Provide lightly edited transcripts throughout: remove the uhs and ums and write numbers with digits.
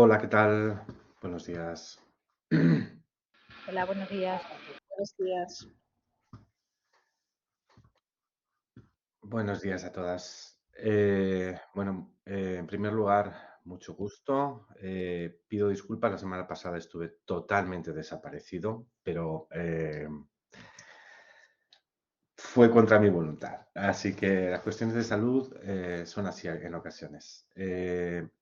Hola, ¿qué tal? Buenos días. Hola, buenos días. Buenos días. Buenos días a todas. En primer lugar, mucho gusto. Pido disculpas, la semana pasada estuve totalmente desaparecido, pero fue contra mi voluntad. Así que las cuestiones de salud son así en ocasiones.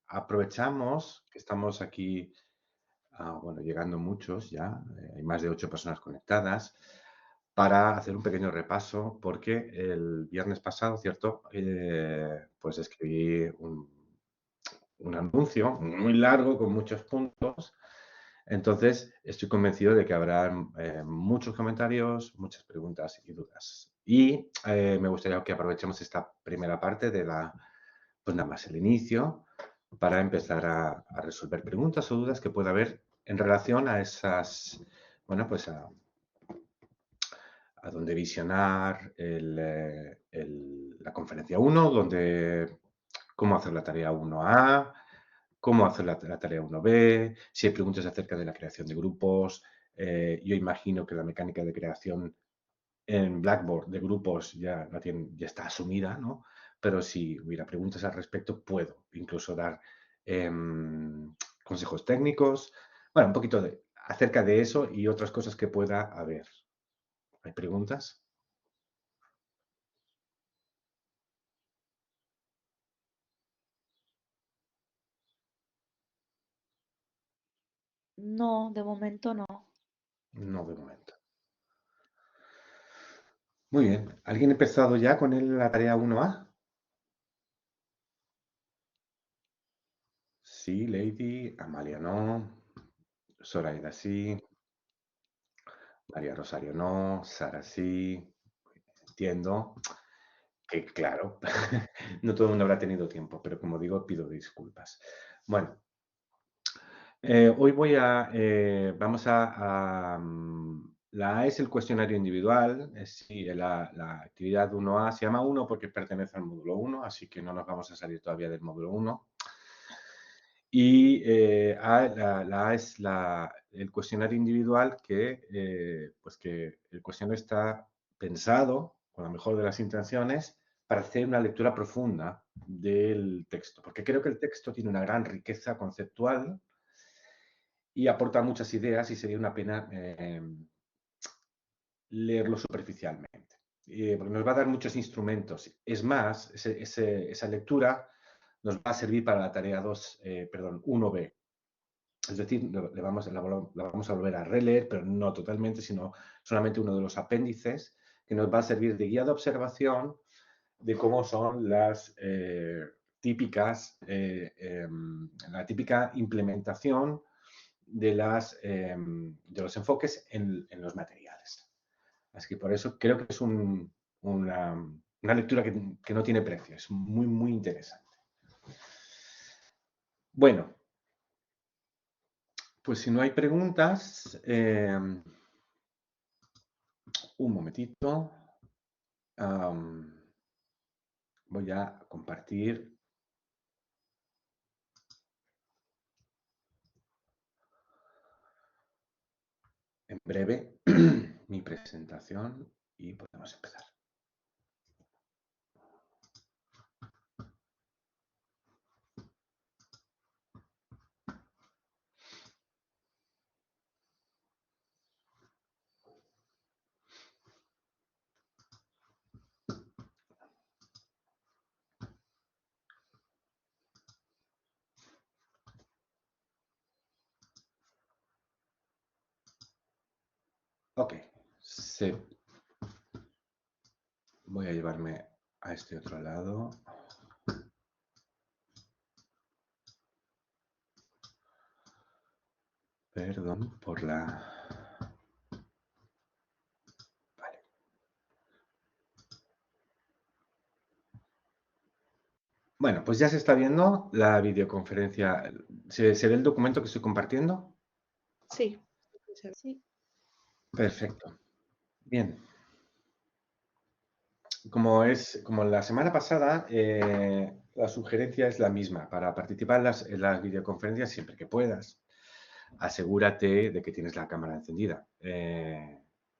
Aprovechamos que estamos aquí, llegando muchos ya, hay más de 8 personas conectadas, para hacer un pequeño repaso, porque el viernes pasado, ¿cierto? Pues escribí un anuncio muy largo con muchos puntos. Entonces, estoy convencido de que habrá muchos comentarios, muchas preguntas y dudas. Y me gustaría que aprovechemos esta primera parte de pues nada más el inicio, para empezar a resolver preguntas o dudas que pueda haber en relación a esas, pues a donde visionar la conferencia 1, donde cómo hacer la tarea 1A, cómo hacer la tarea 1B, si hay preguntas acerca de la creación de grupos. Yo imagino que la mecánica de creación en Blackboard de grupos ya está asumida, ¿no? Pero si hubiera preguntas al respecto, puedo incluso dar consejos técnicos. Bueno, un poquito acerca de eso y otras cosas que pueda haber. ¿Hay preguntas? No, de momento no. No, de momento. Muy bien. ¿Alguien ha empezado ya con la tarea 1A? Sí, Lady. Amalia no. Zoraida sí. María Rosario no. Sara sí. Entiendo que, claro, no todo el mundo habrá tenido tiempo, pero como digo, pido disculpas. Bueno, hoy la A es el cuestionario individual, sí, la actividad 1A se llama 1 porque pertenece al módulo 1, así que no nos vamos a salir todavía del módulo 1. Y la A es el cuestionario individual que el cuestionario está pensado, con la mejor de las intenciones, para hacer una lectura profunda del texto, porque creo que el texto tiene una gran riqueza conceptual y aporta muchas ideas y sería una pena leerlo superficialmente, porque nos va a dar muchos instrumentos. Es más, esa lectura nos va a servir para la tarea 1B. Es decir, la vamos a volver a releer, pero no totalmente, sino solamente uno de los apéndices que nos va a servir de guía de observación de cómo son la típica implementación de los enfoques en los materiales. Así que por eso creo que es una lectura que no tiene precio, es muy, muy interesante. Bueno, pues si no hay preguntas, un momentito. Voy a compartir en breve mi presentación y podemos empezar. Ok, voy a llevarme a este otro lado. Perdón por la... Vale. Bueno, pues ya se está viendo la videoconferencia. ¿Se ve el documento que estoy compartiendo? Sí. Sí. Perfecto. Bien. Como la semana pasada, la sugerencia es la misma. Para participar en las videoconferencias, siempre que puedas, asegúrate de que tienes la cámara encendida.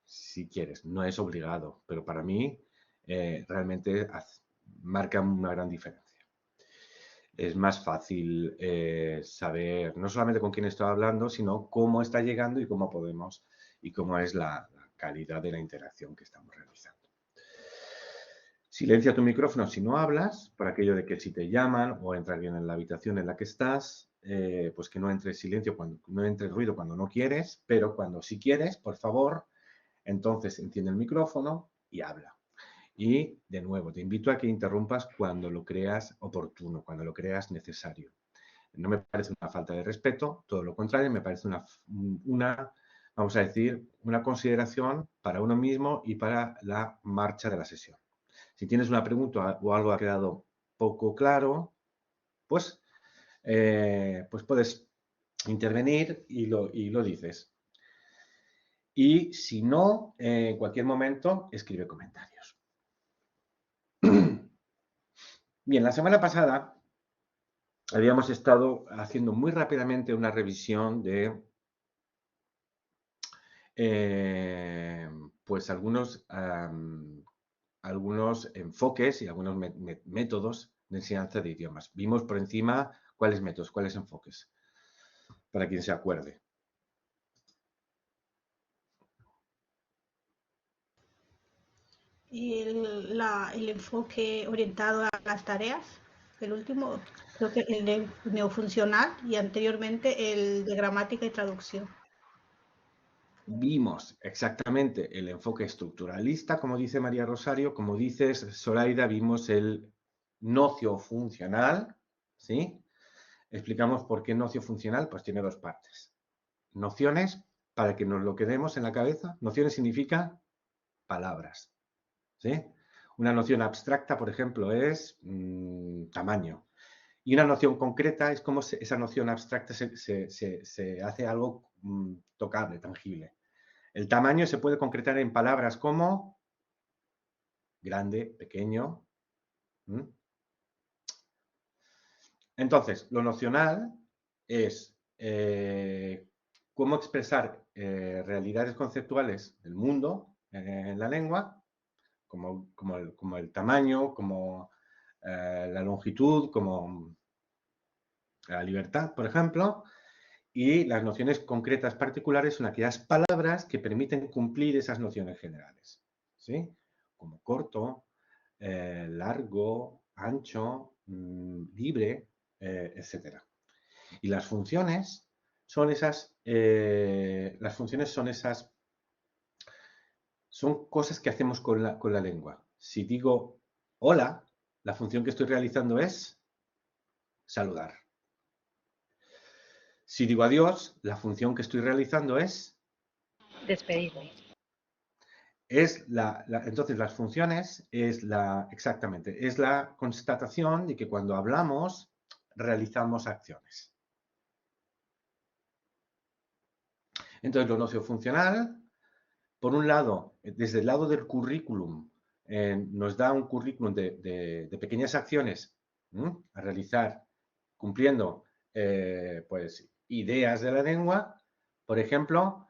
Si quieres, no es obligado, pero para mí realmente marca una gran diferencia. Es más fácil saber no solamente con quién estoy hablando, sino cómo está llegando y cómo podemos y cómo es la calidad de la interacción que estamos realizando. Silencia tu micrófono si no hablas, por aquello de que si te llaman o entra alguien en la habitación en la que estás, pues que no entre silencio, no entre ruido cuando no quieres, pero cuando sí quieres, por favor, entonces enciende el micrófono y habla. Y, de nuevo, te invito a que interrumpas cuando lo creas oportuno, cuando lo creas necesario. No me parece una falta de respeto, todo lo contrario, me parece vamos a decir, una consideración para uno mismo y para la marcha de la sesión. Si tienes una pregunta o algo ha quedado poco claro, pues puedes intervenir y lo dices. Y si no, en cualquier momento, escribe comentarios. Bien, la semana pasada habíamos estado haciendo muy rápidamente una revisión de pues algunos enfoques y algunos métodos de enseñanza de idiomas. Vimos por encima cuáles métodos, cuáles enfoques, para quien se acuerde. El enfoque orientado a las tareas, el último, creo que el de neofuncional y anteriormente el de gramática y traducción. Vimos exactamente el enfoque estructuralista, como dice María Rosario, como dices, Zoraida, vimos el nociofuncional, ¿sí? Explicamos por qué nociofuncional, pues tiene dos partes. Nociones, para que nos lo quedemos en la cabeza. Nociones significa palabras, ¿sí? Una noción abstracta, por ejemplo, es tamaño. Y una noción concreta es cómo esa noción abstracta se hace algo tocable, tangible. El tamaño se puede concretar en palabras como grande, pequeño. Entonces, lo nocional es cómo expresar realidades conceptuales del mundo en la lengua, como el tamaño, como la longitud, como la libertad, por ejemplo. Y las nociones concretas particulares son aquellas palabras que permiten cumplir esas nociones generales, ¿sí? Como corto, largo, ancho, libre, etc. Y las funciones son son cosas que hacemos con la lengua. Si digo hola, la función que estoy realizando es saludar. Si digo adiós, la función que estoy realizando es despedirme. Entonces, las funciones exactamente, es la constatación de que cuando hablamos realizamos acciones. Entonces, lo nociofuncional, por un lado, desde el lado del currículum, nos da un currículum de pequeñas acciones a realizar cumpliendo pues, ideas de la lengua. Por ejemplo,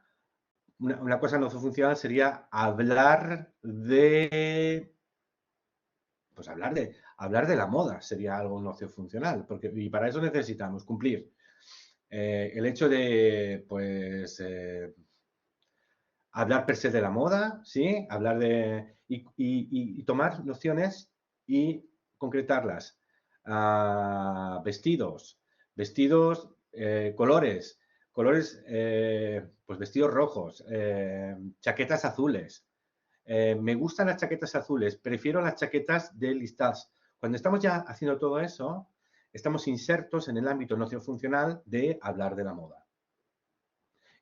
una cosa nociofuncional sería hablar de la moda, sería algo nociofuncional, y para eso necesitamos cumplir el hecho de, pues, hablar per se de la moda, ¿sí? Hablar y tomar nociones y concretarlas. Vestidos, colores, pues vestidos rojos, chaquetas azules. Me gustan las chaquetas azules, prefiero las chaquetas de listadas. Cuando estamos ya haciendo todo eso, estamos insertos en el ámbito nociofuncional de hablar de la moda.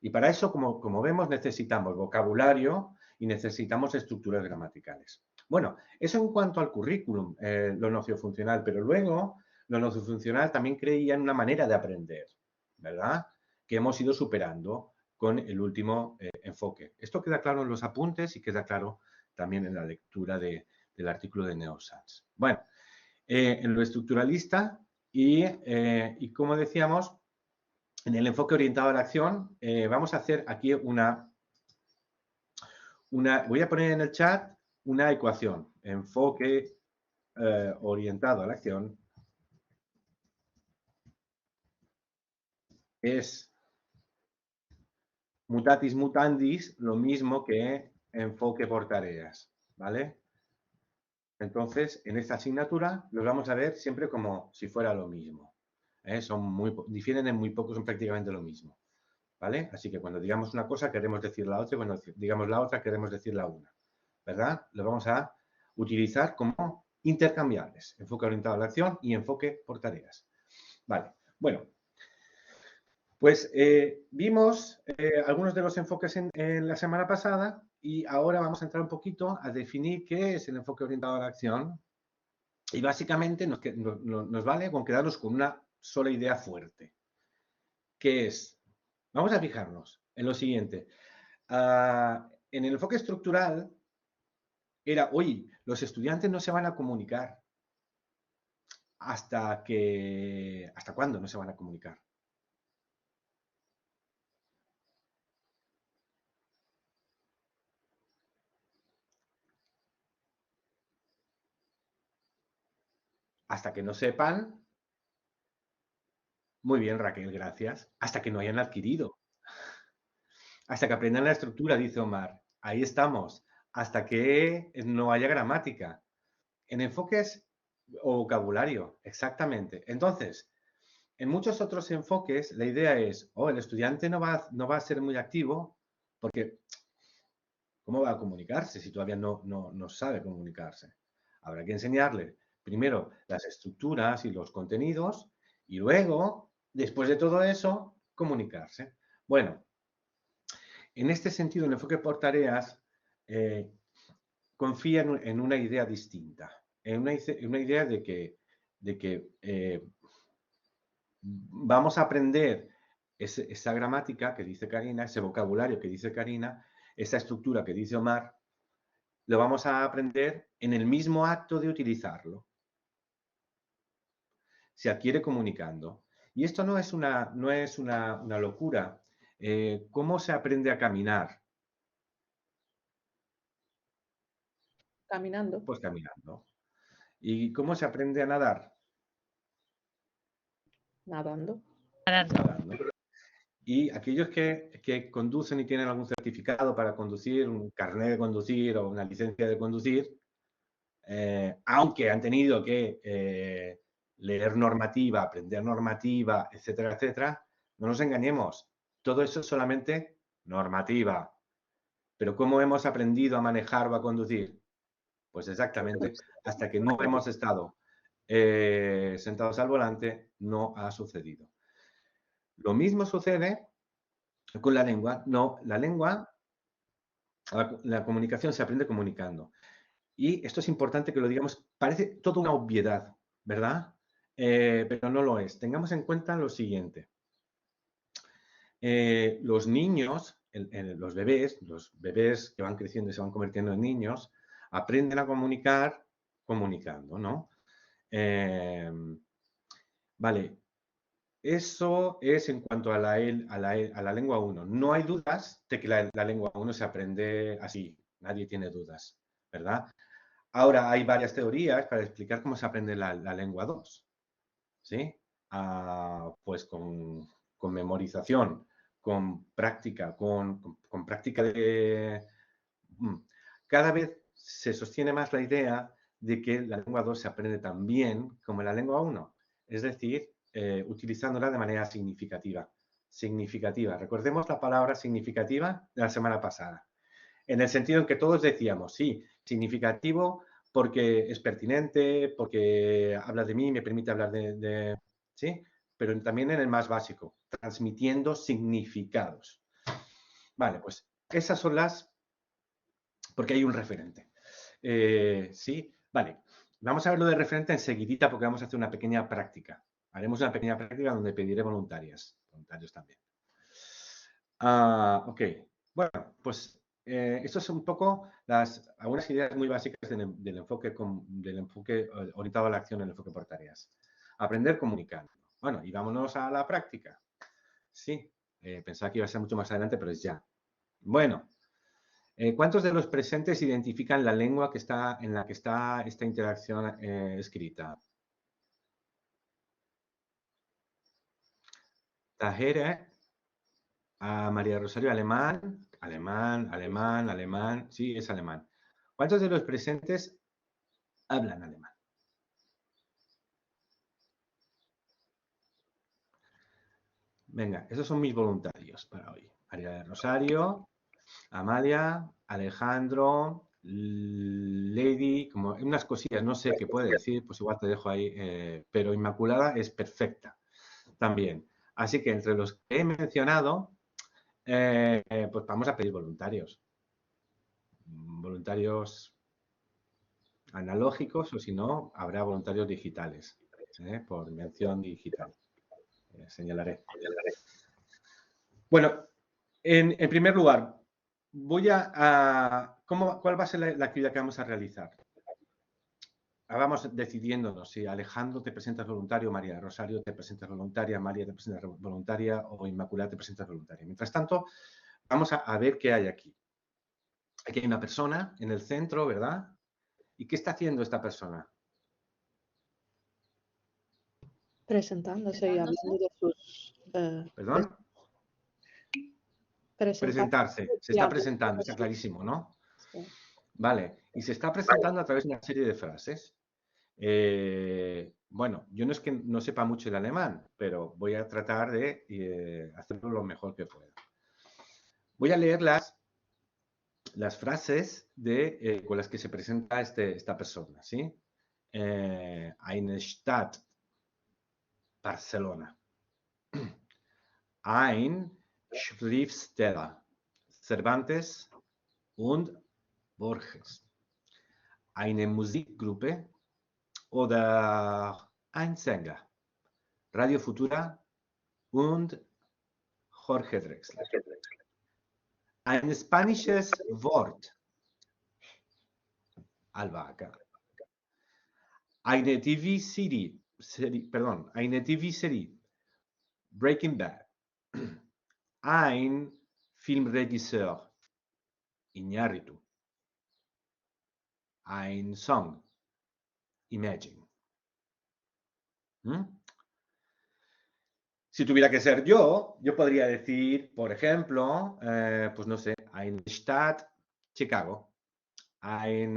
Y para eso, como vemos, necesitamos vocabulario y necesitamos estructuras gramaticales. Bueno, eso en cuanto al currículum, lo nociofuncional, pero luego lo nociofuncional también creía en una manera de aprender, ¿verdad? Que hemos ido superando con el último enfoque. Esto queda claro en los apuntes y queda claro también en la lectura del artículo de Neosans. Bueno, en lo estructuralista y como decíamos, en el enfoque orientado a la acción, vamos a hacer aquí voy a poner en el chat una ecuación. Enfoque orientado a la acción es mutatis mutandis lo mismo que enfoque por tareas, ¿vale? Entonces, en esta asignatura los vamos a ver siempre como si fuera lo mismo. Difieren en muy poco, son prácticamente lo mismo, ¿vale? Así que cuando digamos una cosa queremos decir la otra y cuando digamos la otra queremos decir la una, ¿verdad? Lo vamos a utilizar como intercambiables, enfoque orientado a la acción y enfoque por tareas. Vale, bueno, pues vimos algunos de los enfoques en la semana pasada y ahora vamos a entrar un poquito a definir qué es el enfoque orientado a la acción y básicamente nos vale con quedarnos con una sola idea fuerte, que es, vamos a fijarnos en lo siguiente, en el enfoque estructural era, oye, los estudiantes no se van a comunicar ¿hasta cuándo no se van a comunicar? Hasta que no sepan, muy bien Raquel, gracias, hasta que no hayan adquirido, hasta que aprendan la estructura, dice Omar, ahí estamos, hasta que no haya gramática. En enfoques o vocabulario, exactamente. Entonces, en muchos otros enfoques, la idea es, el estudiante no va a ser muy activo porque ¿cómo va a comunicarse si todavía no sabe comunicarse? Habrá que enseñarle primero las estructuras y los contenidos y luego, después de todo eso, comunicarse. Bueno, en este sentido, el enfoque por tareas confía en una idea distinta, en una idea de que vamos a aprender esa gramática que dice Karina, ese vocabulario que dice Karina, esa estructura que dice Omar, lo vamos a aprender en el mismo acto de utilizarlo. Se adquiere comunicando. Y esto no es una locura. ¿Cómo se aprende a caminar? Caminando. Pues caminando. ¿Y cómo se aprende a nadar? Nadando. Nadando. Y aquellos que conducen y tienen algún certificado para conducir, un carnet de conducir o una licencia de conducir, aunque han tenido que leer normativa, aprender normativa, etcétera, etcétera, no nos engañemos, todo eso es solamente normativa. Pero ¿cómo hemos aprendido a manejar o a conducir? Pues exactamente, hasta que no hemos estado sentados al volante, no ha sucedido. Lo mismo sucede con la lengua. No, la lengua, la comunicación se aprende comunicando. Y esto es importante que lo digamos, parece toda una obviedad, ¿verdad? Pero no lo es. Tengamos en cuenta lo siguiente. Los niños, los bebés que van creciendo y se van convirtiendo en niños, aprenden a comunicar comunicando, ¿no? Vale, eso es en cuanto a la lengua 1. No hay dudas de que la lengua 1 se aprende así. Nadie tiene dudas, ¿verdad? Ahora hay varias teorías para explicar cómo se aprende la lengua 2. ¿Sí? Pues con memorización, con práctica, con práctica de... Cada vez se sostiene más la idea de que la lengua 2 se aprende tan bien como la lengua 1. Es decir, utilizándola de manera significativa. Significativa. Recordemos la palabra significativa de la semana pasada. En el sentido en que todos decíamos, sí, significativo porque es pertinente, porque habla de mí, me permite hablar ¿sí? Pero también en el más básico, transmitiendo significados. Vale, pues esas son porque hay un referente. ¿Sí? Vale, vamos a ver lo de referente enseguidita porque vamos a hacer una pequeña práctica. Haremos una pequeña práctica donde pediré voluntarios también. Ok, bueno, pues esto es un poco algunas ideas muy básicas del enfoque orientado a la acción en el enfoque por tareas. Aprender comunicando. Bueno, y vámonos a la práctica. Sí, pensaba que iba a ser mucho más adelante, pero es ya. Bueno, ¿cuántos de los presentes identifican la lengua en la que está esta interacción escrita? Tahera, a María Rosario, alemán, alemán, sí, es alemán. ¿Cuántos de los presentes hablan alemán? Venga, esos son mis voluntarios para hoy. María Rosario, Amalia, Alejandro, Lady, como unas cosillas, no sé qué puede decir, pues igual te dejo ahí, pero Inmaculada es perfecta también. Así que entre los que he mencionado, pues vamos a pedir voluntarios. Voluntarios analógicos o si no, habrá voluntarios digitales, por mención digital. Señalaré. Bueno, en primer lugar, ¿cuál va a ser la actividad que vamos a realizar? Vamos decidiéndonos si Alejandro te presentas voluntario, María Rosario te presentas voluntaria, María te presentas voluntaria o Inmaculada te presentas voluntaria. Mientras tanto, vamos a ver qué hay aquí. Aquí hay una persona en el centro, ¿verdad? ¿Y qué está haciendo esta persona? Presentándose y hablando de sus... ¿Perdón? Presentarse. Se está presentando, está clarísimo, ¿no? Sí. Vale. Y se está presentando a través de una serie de frases. Bueno, yo no es que no sepa mucho el alemán, pero voy a tratar de hacerlo lo mejor que pueda. Voy a leer las frases con las que se presenta esta persona, ¿sí? Eine Stadt, Barcelona. Ein Schriftsteller, Cervantes und Borges. Eine Musikgruppe oder ein Sänger, Radio Futura und Jorge Drexler. Ein spanisches Wort, albahaca. Eine TV-Serie, Breaking Bad. Ein Filmregisseur, Iñárritu. Ein Song, Imagine. Si tuviera que ser yo podría decir, por ejemplo, pues no sé, eine Stadt, Chicago. Ein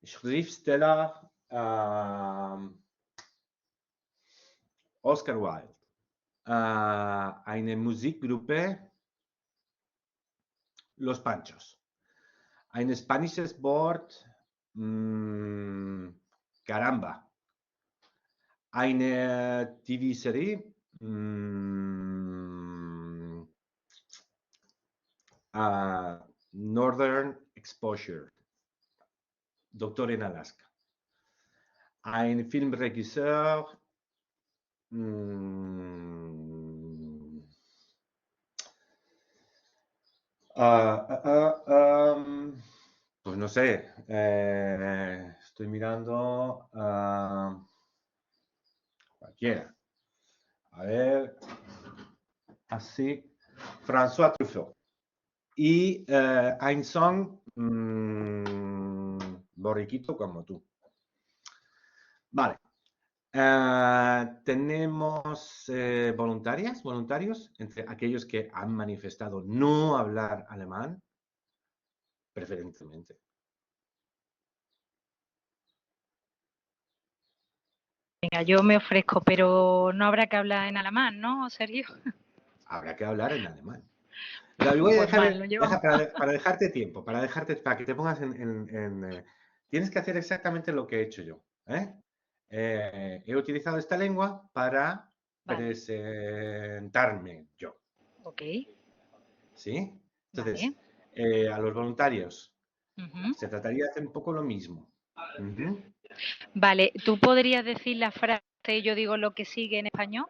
Schriftsteller, Oscar Wilde. Eine Musikgruppe, Los Panchos. Ein spanisches Wort, caramba. Eine TV-Serie, Northern Exposure, Doctor en Alaska. Ein Filmregisseur, pues no sé, estoy mirando cualquiera. A ver, así, François Truffaut. Y ein Song, borriquito como tú. Vale. Tenemos voluntarios, entre aquellos que han manifestado no hablar alemán, preferentemente. Venga, yo me ofrezco, pero no habrá que hablar en alemán, ¿no, Sergio? Habrá que hablar en alemán. Lo voy a dejar para dejarte tiempo, para que te pongas tienes que hacer exactamente lo que he hecho yo. He utilizado esta lengua para presentarme yo. Ok. ¿Sí? Entonces, a los voluntarios se trataría de hacer un poco lo mismo. Vale, ¿tú podrías decir la frase y yo digo lo que sigue en español?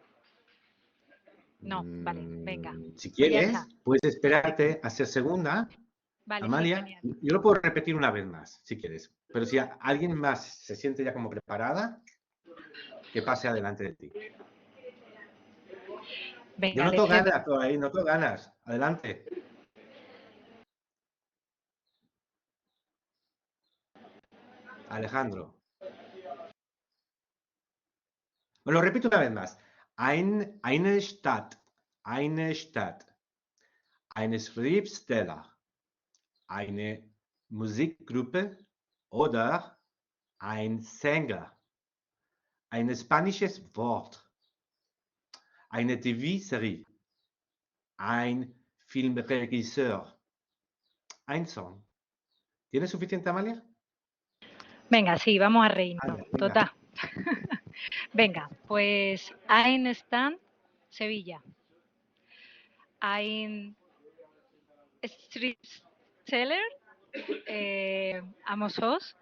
No, vale, venga. Si Pues ya quieres, está. puedes esperarte a ser segunda, Vale, sí, Amalia. genial. Yo lo puedo repetir una vez más, si quieres. Pero si alguien más se siente ya como preparada, que pase adelante de ti. Yo Venga, noto le cedo. ganas por ahí, noto ganas. Adelante. Alejandro. Me lo repito una vez más. Eine Stadt, eine Schriftsteller, eine Musikgruppe oder ein Sänger, ein spanisches Wort, eine TV-Serie, ein Filmregisseur, ein Song. ¿Tienes suficiente, Amalia? Venga, sí, vamos a reírnos. Anda, venga. Total. Venga, pues Einstein, Sevilla. Ein Schriftsteller, Amos Oz.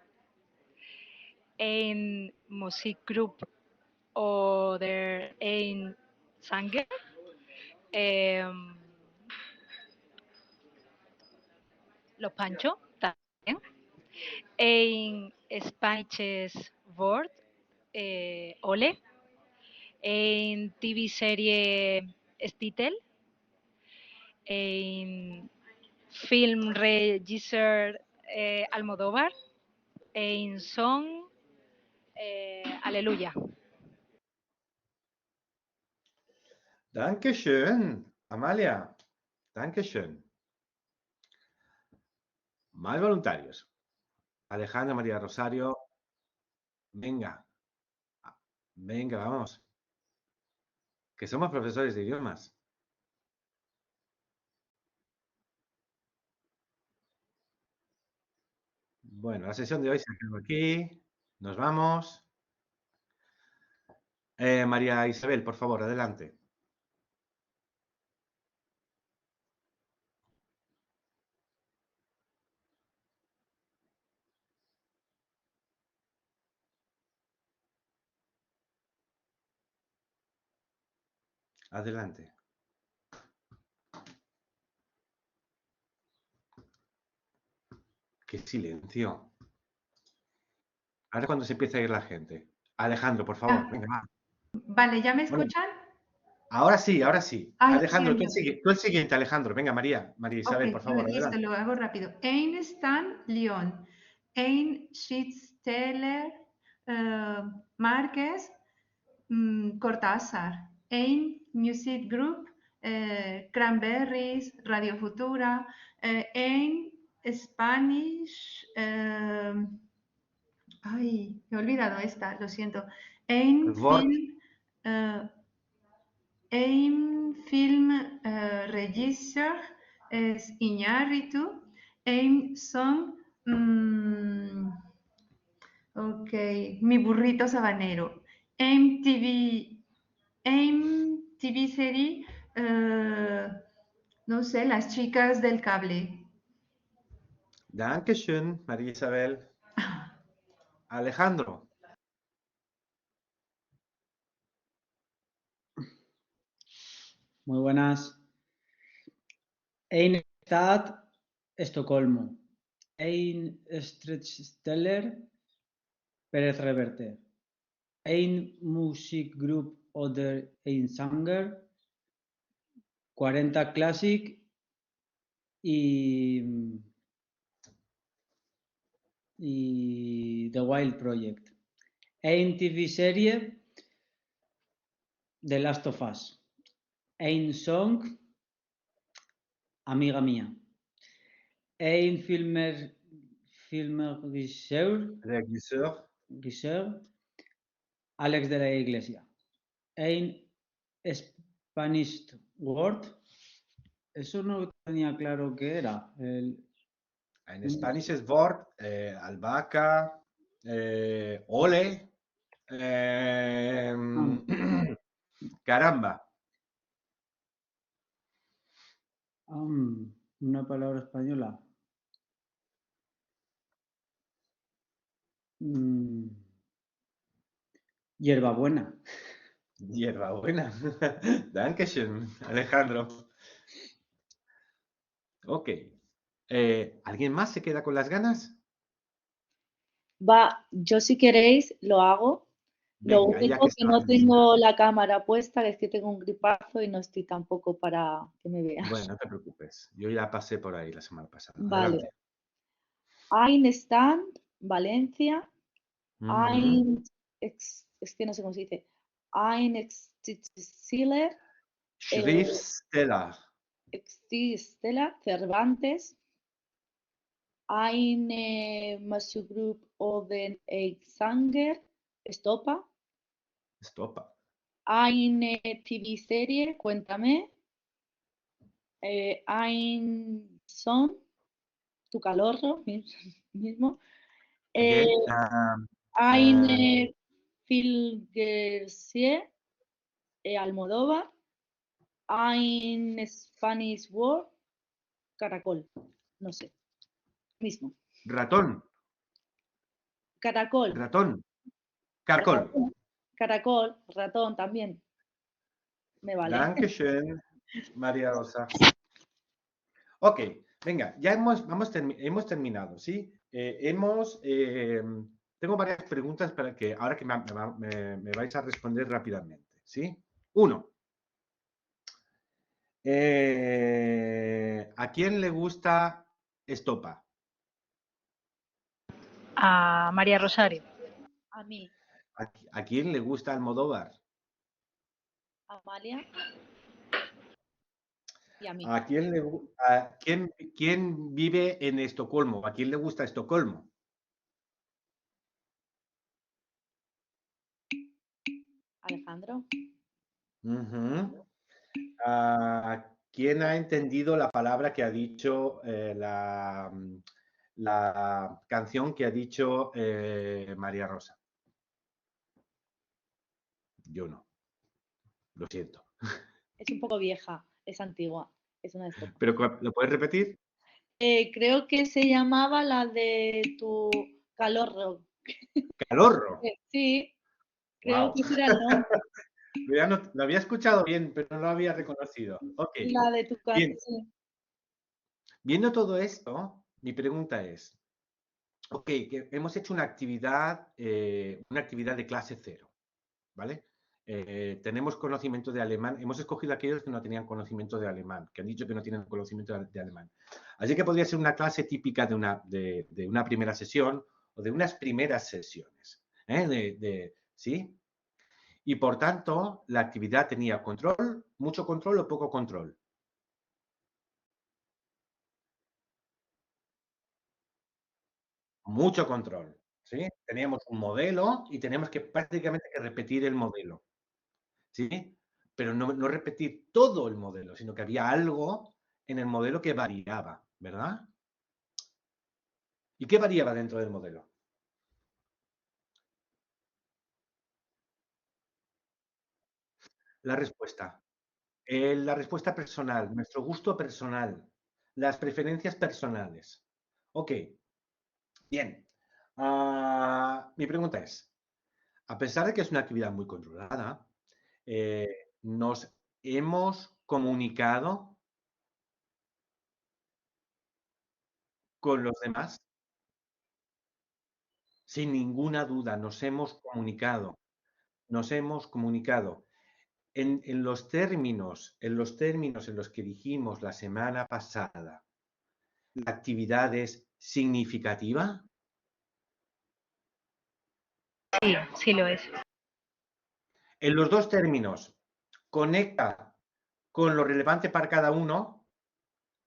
Ein Musikgruppe oder ein Sänger. Los Pancho, también. En spanisches Wort, Ole. En TV-serie Stitel. En Filmregisseur Almodóvar. En Song Aleluya. Dankeschön, Amalia. Dankeschön. Más voluntarios. Alejandra, María Rosario. Venga. Venga, vamos. Que somos profesores de idiomas. Bueno, la sesión de hoy se acaba aquí. Nos vamos. María Isabel, por favor, adelante. Adelante. Qué silencio. Ahora cuando se empieza a ir la gente. Alejandro, por favor, venga, va. Vale, ¿ya me Bueno, escuchan? ahora sí, ahora sí. Ay, Alejandro, sí, tú el siguiente, Alejandro. Venga, María Isabel, Ok, por favor, listo, adelante. lo hago rápido. Einstein, Lyon. Ein Schriftsteller, Márquez, Cortázar. Ein Music Group, Cranberries, Radio Futura. Ein Spanish, ay, he olvidado esta, lo siento. Ein Wort. Film Regisseur es Iñárritu. Ein Song, ok, Mi burrito sabanero. MTV serie, no sé, Las chicas del cable. Dankeschön, María Isabel. Alejandro. Muy buenas. Ein Stad, Estocolmo. Ein Schriftsteller, Pérez Reverte. Ein Musikgruppe oder ein Sänger, 40 Classic y The Wild Project. Ein TV-serie, The Last of Us. Ein Song, Amiga Mía. Ein Regisseur, Alex de la Iglesia. Ein Spanish Word. Eso no tenía claro qué era. En Spanish es Wort, albahaca, ole, caramba. Una palabra española. Hierbabuena. Hierbabuena. Dankeschön, Alejandro. Ok. ¿Alguien más se queda con las ganas? Va, yo si queréis lo hago. Lo Venga, ya que único que no estamos. tengo la cámara puesta es que tengo un gripazo y no estoy tampoco para que me veas. Bueno, no te preocupes. Yo ya pasé por ahí la semana pasada. Vale. Adelante. Einstand, Valencia. Ujú. Es que no sé cómo se dice. Einstiller, Schriftsteller. Stella, Cervantes. Eine Musikgruppe Oden Sanger, Estopa. Estopa. Eine TV-serie, Cuéntame. Ein Son, Tu Calorro, mismo. Again. Eine Filgersie, Almodóvar. Ein Spanish Word, Caracol. No sé, mismo. Ratón. Caracol. Ratón. Caracol. Caracol, ratón también. Me vale. Dankeschön, María Rosa. Ok, venga, ya hemos terminado, ¿sí? Tengo varias preguntas para que ahora que me vais a responder rápidamente, ¿sí? Uno, ¿a quién le gusta Estopa? A María Rosario. A mí, ¿A quién le gusta Almodóvar? Amalia y a mí. ¿Quién vive en Estocolmo? ¿A quién le gusta Estocolmo? Alejandro. Ujú. ¿Quién ha entendido la palabra que ha dicho la canción que ha dicho María Rosa? Yo no, lo siento. Es un poco vieja, es antigua, es una de estas. ¿Pero lo puedes repetir? Creo que se llamaba la de Tu Calorro. Calorro. Sí, creo Wow. que ese era el nombre. Lo había escuchado bien, pero no lo había reconocido. Ok. La de Tu Calorro. Bien. Viendo todo esto, mi pregunta es, ok, que hemos hecho una actividad de clase cero, ¿vale? Tenemos conocimiento de alemán, hemos escogido aquellos que no tenían conocimiento de alemán, que han dicho que no tienen conocimiento de alemán. Así que podría ser una clase típica de una primera sesión o de unas primeras sesiones, ¿sí? Y por tanto, la actividad tenía control, mucho control o poco control. Mucho control, ¿sí? Teníamos un modelo y teníamos que prácticamente que repetir el modelo, ¿sí? Pero no repetir todo el modelo, sino que había algo en el modelo que variaba, ¿verdad? ¿Y qué variaba dentro del modelo? La respuesta. La respuesta personal, nuestro gusto personal, las preferencias personales. Ok, bien. Mi pregunta es, a pesar de que es una actividad muy controlada, nos hemos comunicado con los demás. Sin ninguna duda, nos hemos comunicado. En los términos en los que dijimos la semana pasada, ¿la actividad es significativa? Sí, sí lo es. En los dos términos, conecta con lo relevante para cada uno,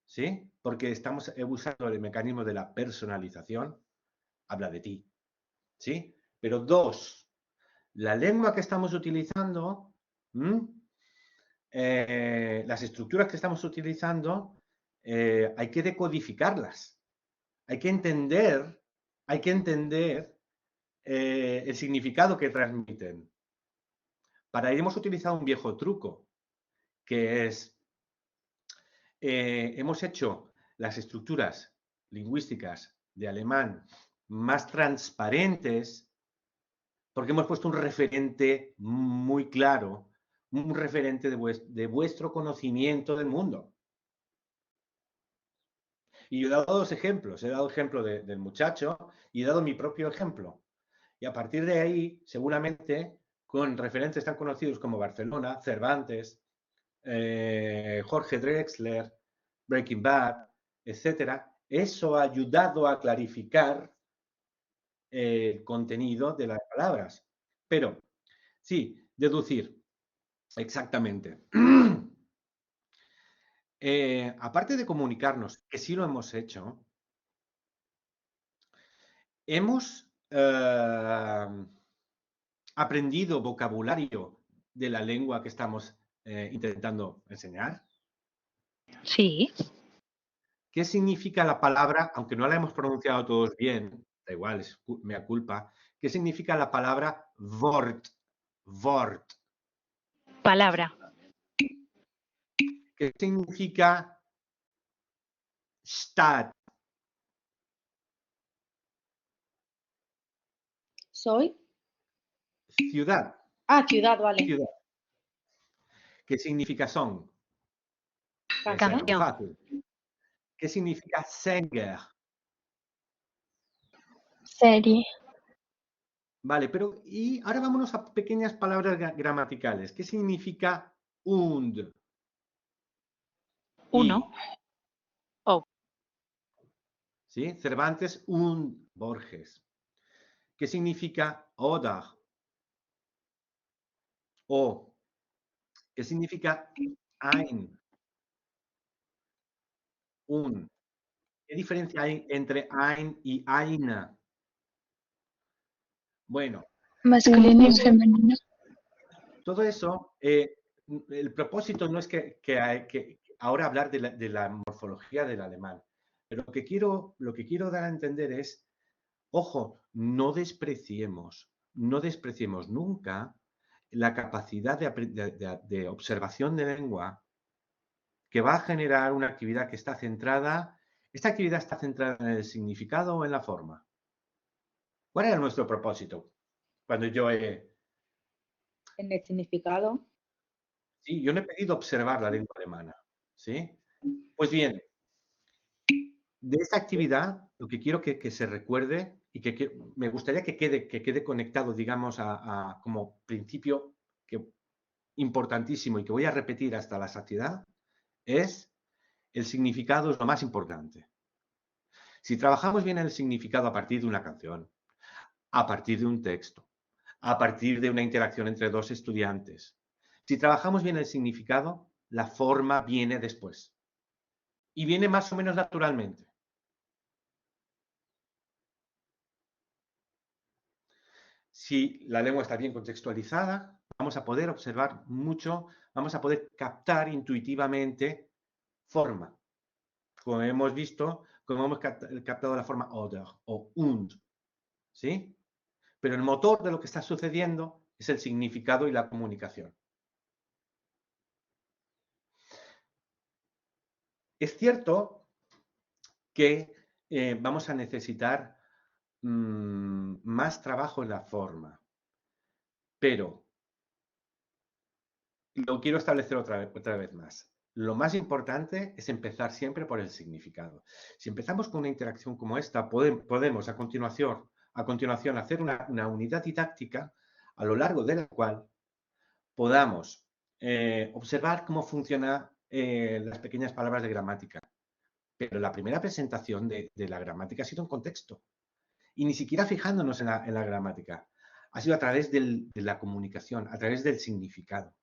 ¿sí? Porque estamos usando el mecanismo de la personalización, habla de ti, ¿sí? Pero dos, la lengua que estamos utilizando, las estructuras que estamos utilizando, hay que decodificarlas. Hay que entender, el significado que transmiten. Para ello hemos utilizado un viejo truco, que es, hemos hecho las estructuras lingüísticas de alemán más transparentes porque hemos puesto un referente muy claro, un referente de vuestro conocimiento del mundo. Y yo he dado dos ejemplos. He dado el ejemplo del muchacho y he dado mi propio ejemplo. Y a partir de ahí, seguramente, con referentes tan conocidos como Barcelona, Cervantes, Jorge Drexler, Breaking Bad, etcétera, eso ha ayudado a clarificar el contenido de las palabras. Pero, sí, deducir, exactamente. Aparte de comunicarnos, que sí lo hemos hecho, hemos aprendido vocabulario de la lengua que estamos intentando enseñar. Sí. ¿Qué significa la palabra, aunque no la hemos pronunciado todos bien, da igual, es mea culpa, qué significa la palabra Wort? Wort. Palabra. ¿Qué significa Stadt? ¿Soy? Ciudad. Ah, ciudad, vale. Ciudad. ¿Qué significa son? Esa era muy Canción. fácil. ¿Qué significa Sänger? Serie. Vale, pero y ahora vámonos a pequeñas palabras gramaticales. ¿Qué significa und? Uno. Oh. ¿Sí? Cervantes und Borges. ¿Qué significa oder? O. ¿Qué significa ein? Un. ¿Qué diferencia hay entre ein y eine? Bueno, Masculino y femenino. todo eso, el propósito no es que ahora hablar de la morfología del alemán, pero lo que quiero dar a entender es, ojo, no despreciemos nunca la capacidad de observación de lengua que va a generar una actividad que está centrada. ¿Esta actividad está centrada en el significado o en la forma? ¿Cuál era nuestro propósito? Cuando yo En el significado. Sí, yo no he pedido observar la lengua alemana, ¿sí? Pues bien, de esta actividad, lo que quiero que se recuerde y que me gustaría que quede conectado, digamos, como principio importantísimo y que voy a repetir hasta la saciedad, es el significado es lo más importante. Si trabajamos bien el significado a partir de una canción, a partir de un texto, a partir de una interacción entre dos estudiantes, si trabajamos bien el significado, la forma viene después. Y viene más o menos naturalmente. Si la lengua está bien contextualizada, vamos a poder observar mucho, vamos a poder captar intuitivamente forma. Como hemos visto, como hemos captado la forma oder o und. ¿Sí? Pero el motor de lo que está sucediendo es el significado y la comunicación. Es cierto que vamos a necesitar más trabajo en la forma, pero lo quiero establecer otra vez más. Lo más importante es empezar siempre por el significado. Si empezamos con una interacción como esta, podemos a continuación hacer una unidad didáctica a lo largo de la cual podamos observar cómo funcionan las pequeñas palabras de gramática. Pero la primera presentación de la gramática ha sido en contexto. Y ni siquiera fijándonos en la gramática. Ha sido a través de la comunicación, a través del significado.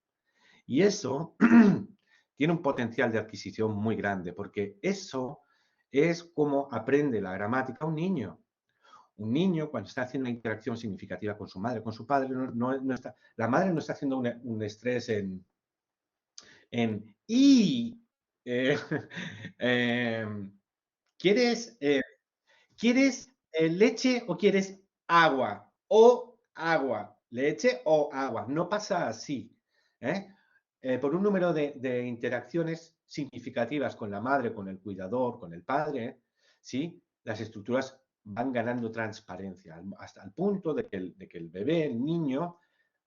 Y eso tiene un potencial de adquisición muy grande, porque eso es como aprende la gramática un niño. Un niño, cuando está haciendo una interacción significativa con su madre, con su padre, la madre no está haciendo un estrés en y ¿quieres leche o quieres agua? O agua, leche o agua. No pasa así. Por un número de interacciones significativas con la madre, con el cuidador, con el padre, ¿sí? Las estructuras van ganando transparencia, hasta el punto de que el bebé, el niño,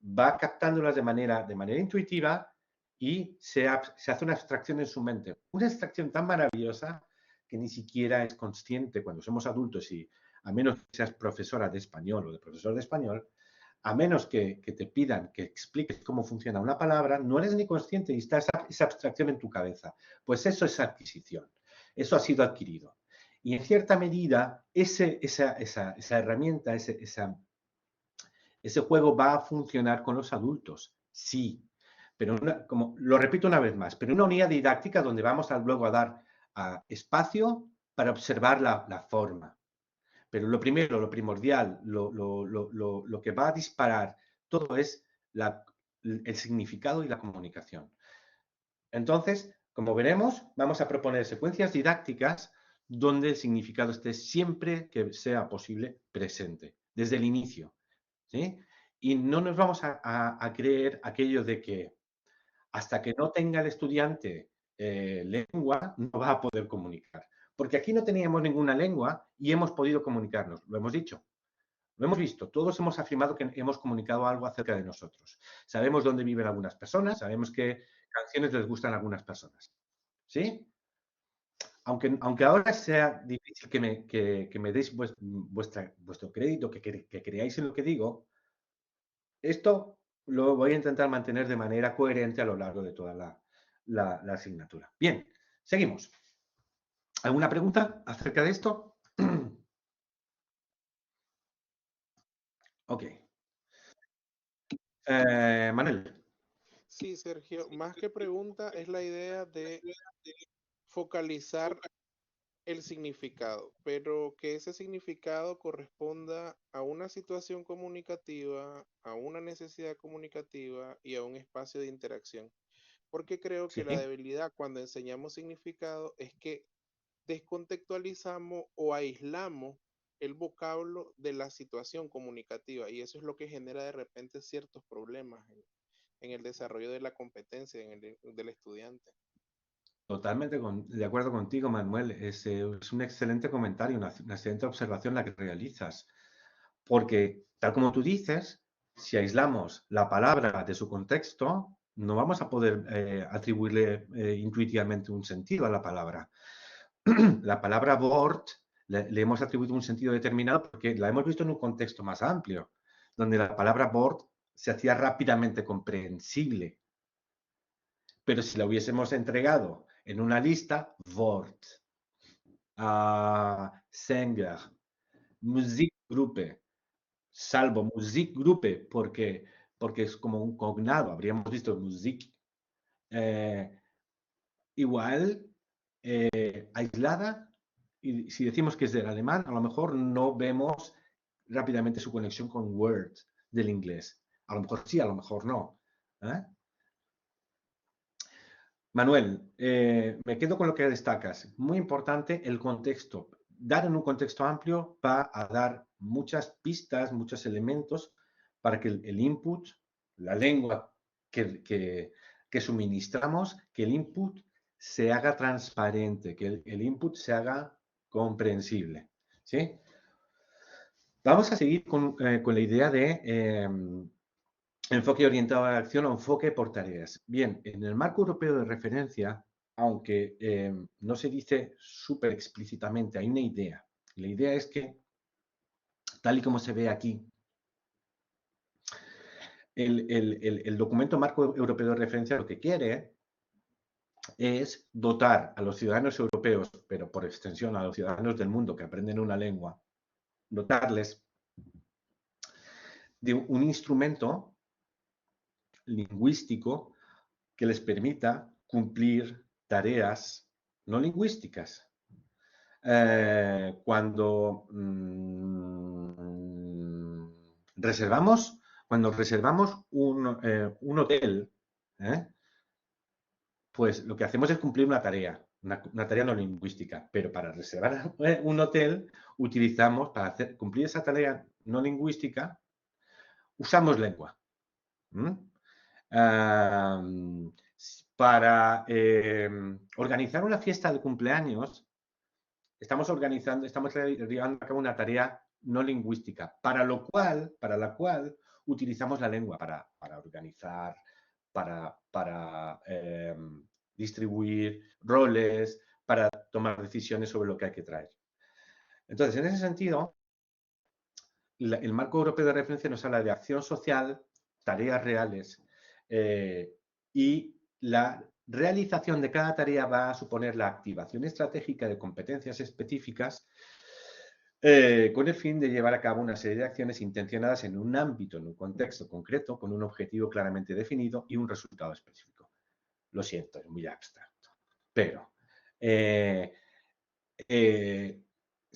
va captándolas de manera intuitiva y se hace una abstracción en su mente. Una abstracción tan maravillosa que ni siquiera es consciente cuando somos adultos y a menos que seas profesora de español o de profesor de español, a menos que te pidan que expliques cómo funciona una palabra, no eres ni consciente y está esa abstracción en tu cabeza. Pues eso es adquisición. Eso ha sido adquirido. Y en cierta medida, esa herramienta, ese juego va a funcionar con los adultos, sí. Pero como lo repito una vez más, pero una unidad didáctica donde vamos luego a dar espacio para observar la forma. Pero lo primero, lo primordial, lo que va a disparar todo es el significado y la comunicación. Entonces, como veremos, vamos a proponer secuencias didácticas donde el significado esté siempre que sea posible presente, desde el inicio. ¿Sí? Y no nos vamos a creer aquello de que hasta que no tenga el estudiante lengua, no va a poder comunicar. Porque aquí no teníamos ninguna lengua y hemos podido comunicarnos, lo hemos dicho. Lo hemos visto, todos hemos afirmado que hemos comunicado algo acerca de nosotros. Sabemos dónde viven algunas personas, sabemos qué canciones les gustan a algunas personas. ¿Sí? Aunque ahora sea difícil que me deis vuestro crédito, que creáis en lo que digo, esto lo voy a intentar mantener de manera coherente a lo largo de toda la asignatura. Bien, seguimos. ¿Alguna pregunta acerca de esto? Ok. Manuel. Sí, Sergio, más que pregunta es la idea de focalizar el significado, pero que ese significado corresponda a una situación comunicativa, a una necesidad comunicativa y a un espacio de interacción. Porque creo que Sí. la debilidad cuando enseñamos significado es que descontextualizamos o aislamos el vocablo de la situación comunicativa y eso es lo que genera de repente ciertos problemas en el desarrollo de la competencia del estudiante. Totalmente de acuerdo contigo, Manuel. Es un excelente comentario, una excelente observación la que realizas. Porque, tal como tú dices, si aislamos la palabra de su contexto, no vamos a poder atribuirle intuitivamente un sentido a la palabra. La palabra board le hemos atribuido un sentido determinado porque la hemos visto en un contexto más amplio, donde la palabra board se hacía rápidamente comprensible. Pero si la hubiésemos entregado en una lista, Wort, Sänger, Musikgruppe, salvo Musikgruppe, porque es como un cognado, habríamos visto Musik, igual aislada, y si decimos que es del alemán, a lo mejor no vemos rápidamente su conexión con Word del inglés. A lo mejor sí, a lo mejor no. Manuel, me quedo con lo que destacas. Muy importante el contexto. Dar en un contexto amplio va a dar muchas pistas, muchos elementos para que el input, la lengua que suministramos, que el input se haga transparente, que el input se haga comprensible. ¿Sí? Vamos a seguir con la idea de enfoque orientado a la acción o enfoque por tareas. Bien, en el marco europeo de referencia, aunque no se dice súper explícitamente, hay una idea. La idea es que, tal y como se ve aquí, el documento marco europeo de referencia lo que quiere es dotar a los ciudadanos europeos, pero por extensión a los ciudadanos del mundo que aprenden una lengua, dotarles de un instrumento lingüístico que les permita cumplir tareas no lingüísticas. Cuando reservamos un hotel, pues lo que hacemos es cumplir una tarea, una tarea no lingüística, pero para reservar un hotel utilizamos, para cumplir esa tarea no lingüística, usamos lengua. Para organizar una fiesta de cumpleaños, estamos llevando a cabo una tarea no lingüística, para la cual utilizamos la lengua para organizar, para distribuir roles, para tomar decisiones sobre lo que hay que traer. Entonces, en ese sentido, el marco europeo de referencia nos habla de acción social, tareas reales, y la realización de cada tarea va a suponer la activación estratégica de competencias específicas con el fin de llevar a cabo una serie de acciones intencionadas en un ámbito, en un contexto concreto, con un objetivo claramente definido y un resultado específico. Lo siento, es muy abstracto. Pero si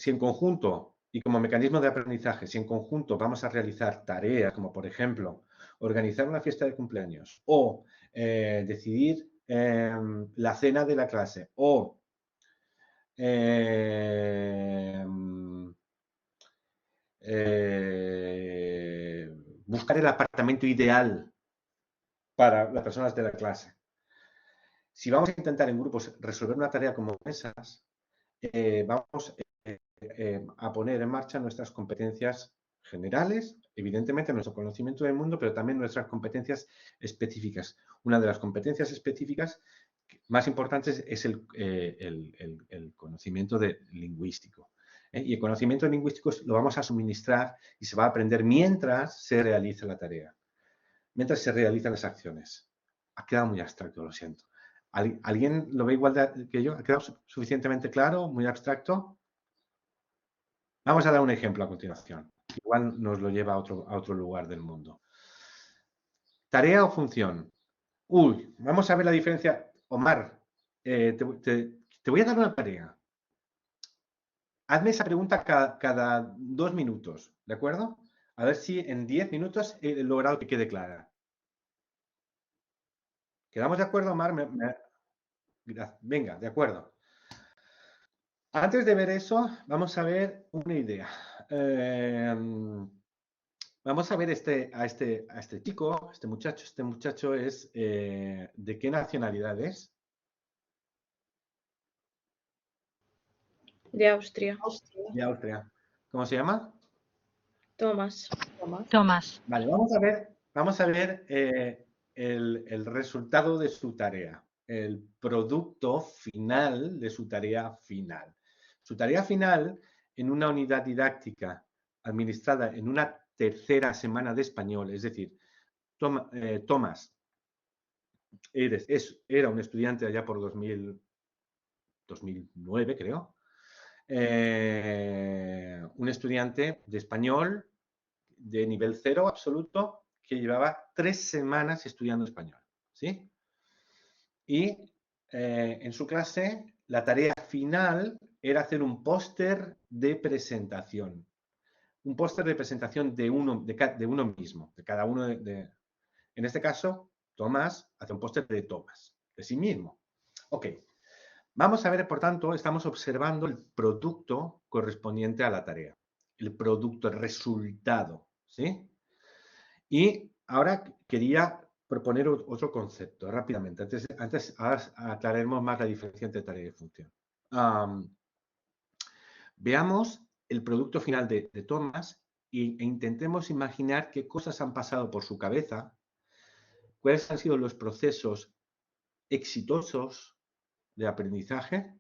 en conjunto y como mecanismo de aprendizaje, si en conjunto vamos a realizar tareas como, por ejemplo, organizar una fiesta de cumpleaños o decidir la cena de la clase o buscar el apartamento ideal para las personas de la clase. Si vamos a intentar en grupos resolver una tarea como esas, vamos a poner en marcha nuestras competencias generales, evidentemente nuestro conocimiento del mundo, pero también nuestras competencias específicas. Una de las competencias específicas más importantes es el conocimiento lingüístico. Y el conocimiento lingüístico lo vamos a suministrar y se va a aprender mientras se realiza la tarea, mientras se realizan las acciones. Ha quedado muy abstracto, lo siento. ¿Alguien lo ve igual que yo? ¿Ha quedado suficientemente claro? ¿Muy abstracto? Vamos a dar un ejemplo a continuación. Igual nos lo lleva a otro lugar del mundo. ¿Tarea o función? Vamos a ver la diferencia. Omar, te voy a dar una tarea. Hazme esa pregunta cada 2 minutos, ¿de acuerdo? A ver si en 10 minutos he logrado que quede clara. ¿Quedamos de acuerdo, Omar? Venga, de acuerdo. Antes de ver eso, vamos a ver una idea. Vamos a ver a este chico, este muchacho. Este muchacho es, ¿de qué nacionalidad es? De Austria. De Austria. ¿Cómo se llama? Tomás. Tomás. Vale, vamos a ver el resultado de su tarea, el producto final de su tarea final. Su tarea final en una unidad didáctica administrada en una tercera semana de español, es decir, Tomás era un estudiante allá por 2009, creo, un estudiante de español de nivel 0 absoluto que llevaba 3 semanas estudiando español, ¿sí? Y en su clase la tarea final era hacer un póster de presentación. Un póster de presentación de uno mismo, de cada uno en este caso, Tomás hace un póster de Tomás, de sí mismo. Ok. Vamos a ver, por tanto, estamos observando el producto correspondiente a la tarea. El producto, el resultado, ¿sí? Y ahora quería proponer otro concepto rápidamente. Antes aclaremos más la diferencia entre tarea y función. Veamos el producto final de Tomás e intentemos imaginar qué cosas han pasado por su cabeza, cuáles han sido los procesos exitosos de aprendizaje,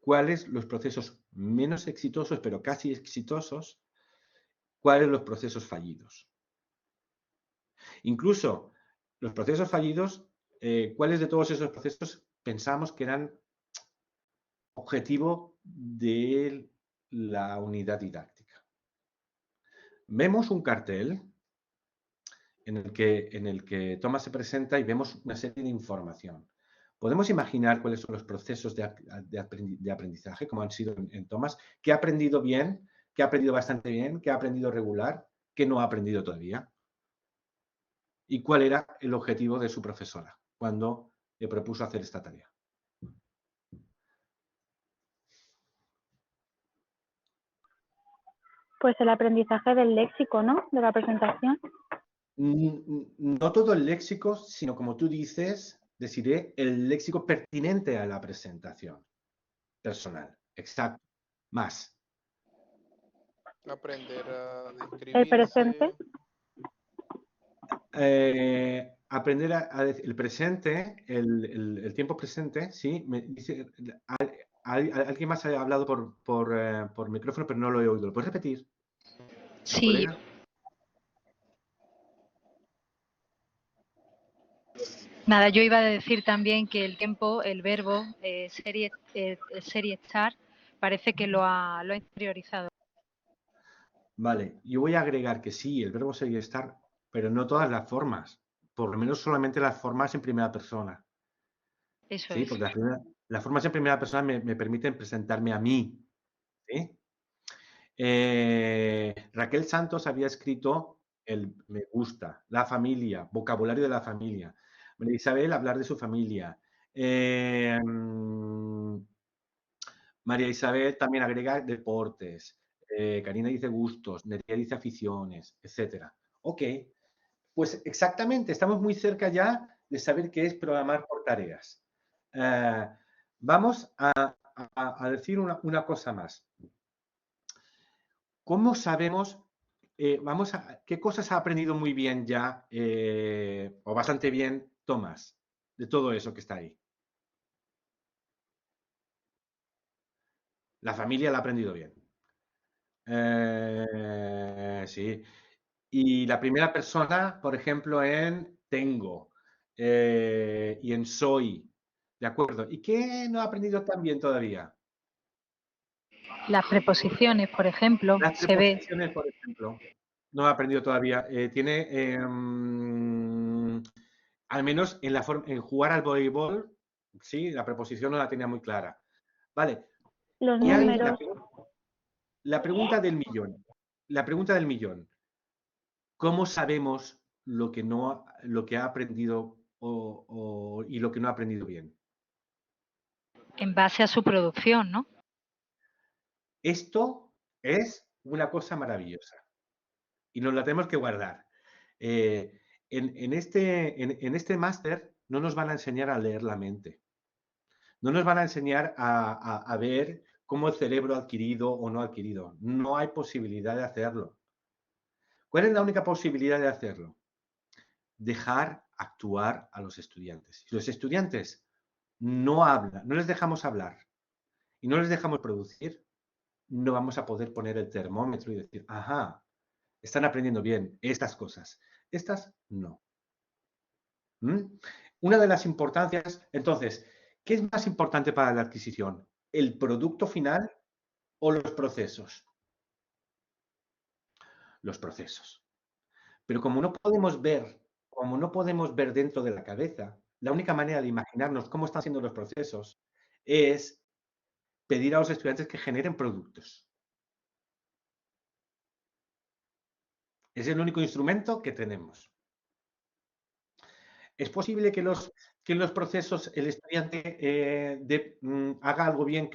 cuáles los procesos menos exitosos, pero casi exitosos, cuáles los procesos fallidos. Incluso los procesos fallidos, cuáles de todos esos procesos pensamos que eran objetivo de la unidad didáctica. Vemos un cartel en el que Tomás se presenta y vemos una serie de información. Podemos imaginar cuáles son los procesos de aprendizaje, como han sido en Tomás, qué ha aprendido bien, qué ha aprendido bastante bien, qué ha aprendido regular, qué no ha aprendido todavía. Y cuál era el objetivo de su profesora cuando le propuso hacer esta tarea. Pues el aprendizaje del léxico, ¿no? De la presentación. No todo el léxico, sino como tú dices, deciré el léxico pertinente a la presentación personal. Exacto. Más. Aprender a El presente. describirse. Aprender a decir el presente, el tiempo presente, sí. Alguien más ha hablado por micrófono, pero no lo he oído. ¿Lo puedes repetir, Sí, colega? nada, yo iba a decir también que el tiempo, el verbo ser y estar, parece que lo ha interiorizado. Vale, yo voy a agregar que sí, el verbo ser y estar, pero no todas las formas. Por lo menos solamente las formas en primera persona. Eso ¿Sí? es. Porque las formas en primera persona me permiten presentarme a mí. ¿Sí? Raquel Santos había escrito el me gusta, la familia, vocabulario de la familia. María Isabel, hablar de su familia. María Isabel también agrega deportes. Karina dice gustos, Nerea dice aficiones, etcétera. Ok, pues exactamente, estamos muy cerca ya de saber qué es programar por tareas. Vamos a decir una cosa más. ¿Cómo sabemos, qué cosas ha aprendido muy bien ya, o bastante bien, Tomás, de todo eso que está ahí? La familia la ha aprendido bien. Sí. Y la primera persona, por ejemplo, en tengo y en soy. ¿De acuerdo? ¿Y qué no ha aprendido tan bien todavía? Las preposiciones, por ejemplo, Las se ve. preposiciones, por ejemplo. No ha aprendido todavía. Al menos en jugar al voleibol, sí, la preposición no la tenía muy clara. Vale. Los Y alguien, números. la pregunta del millón. La pregunta del millón. ¿Cómo sabemos lo que ha aprendido y lo que no ha aprendido bien? En base a su producción, ¿no? Esto es una cosa maravillosa y nos la tenemos que guardar. En este máster no nos van a enseñar a leer la mente. No nos van a enseñar a ver cómo el cerebro ha adquirido o no ha adquirido. No hay posibilidad de hacerlo. ¿Cuál es la única posibilidad de hacerlo? Dejar actuar a los estudiantes. Si los estudiantes no hablan, no les dejamos hablar y no les dejamos producir, no vamos a poder poner el termómetro y decir, ajá, están aprendiendo bien estas cosas. Estas no. Una de las importancias, entonces, ¿qué es más importante para la adquisición? ¿El producto final o los procesos? Los procesos. Pero como no podemos ver dentro de la cabeza, la única manera de imaginarnos cómo están siendo los procesos es pedir a los estudiantes que generen productos. Es el único instrumento que tenemos. ¿Es posible que en los procesos el estudiante haga algo bien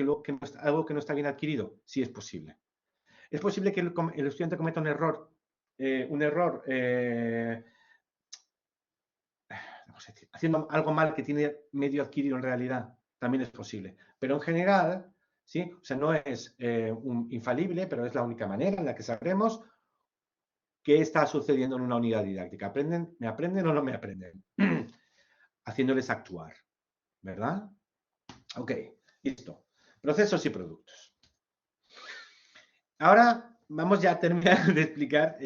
algo que no está bien adquirido? Sí, es posible. ¿Es posible que el estudiante cometa un error? Vamos a decir, haciendo algo mal que tiene medio adquirido en realidad, también es posible. Pero en general, ¿sí? O sea, no es infalible, pero es la única manera en la que sabremos qué está sucediendo en una unidad didáctica. ¿Aprenden? ¿Me aprenden o no me aprenden? Haciéndoles actuar, ¿verdad? Ok, listo. Procesos y productos. Ahora vamos ya a terminar de explicar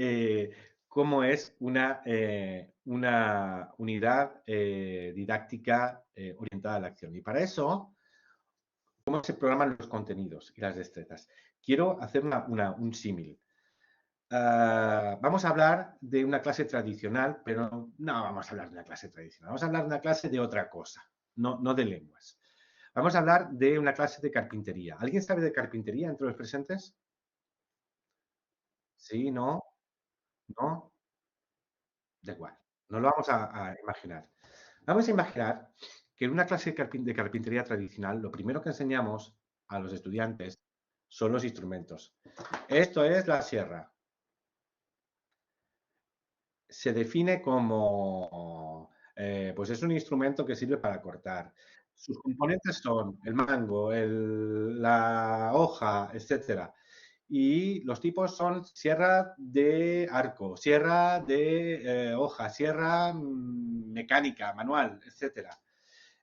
cómo es una unidad didáctica orientada a la acción. Y para eso, cómo se programan los contenidos y las destrezas. Quiero hacer un símil. Vamos a hablar de una clase tradicional, pero no vamos a hablar de una clase tradicional. Vamos a hablar de una clase de otra cosa, no de lenguas. Vamos a hablar de una clase de carpintería. ¿Alguien sabe de carpintería entre los presentes? Sí, no, no, da igual. No lo vamos a imaginar. Vamos a imaginar que en una clase de carpintería tradicional, lo primero que enseñamos a los estudiantes son los instrumentos. Esto es la sierra. Se define como, pues es un instrumento que sirve para cortar. sus componentes son el mango, la hoja, etcétera. Y los tipos son sierra de arco, sierra de hoja, sierra mecánica, manual, etcétera.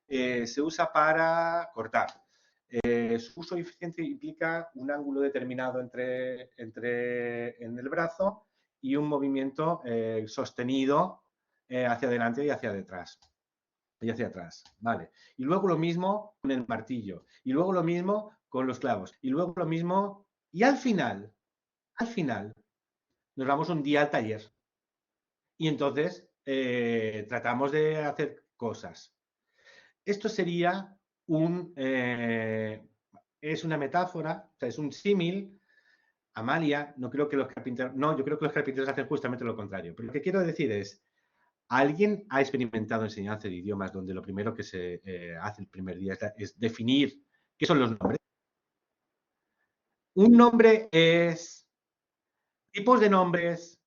Se usa para cortar. Su uso eficiente implica un ángulo determinado en el brazo y un movimiento sostenido hacia adelante y hacia detrás. Y hacia atrás, ¿vale? Y luego lo mismo con el martillo. Y luego lo mismo con los clavos. Y luego lo mismo... Y al final, nos vamos un día al taller. Y entonces tratamos de hacer cosas. Esto sería es una metáfora, o sea, es un símil. Amalia, no creo que los carpinteros, no, yo creo que los carpinteros hacen justamente lo contrario. Pero lo que quiero decir es, ¿alguien ha experimentado enseñanza de idiomas donde lo primero que se hace el primer día es definir qué son los nombres? Un nombre es tipos de nombres,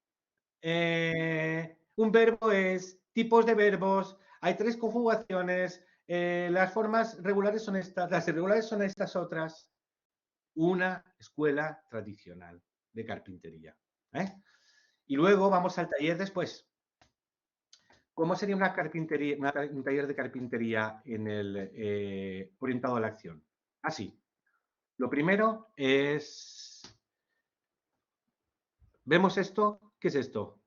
un verbo es tipos de verbos, hay 3 conjugaciones, las formas regulares son estas, las irregulares son estas otras. Una escuela tradicional de carpintería. Y luego vamos al taller después. ¿Cómo sería una carpintería, un taller de carpintería orientado a la acción? Así. Lo primero es... ¿Vemos esto? ¿Qué es esto?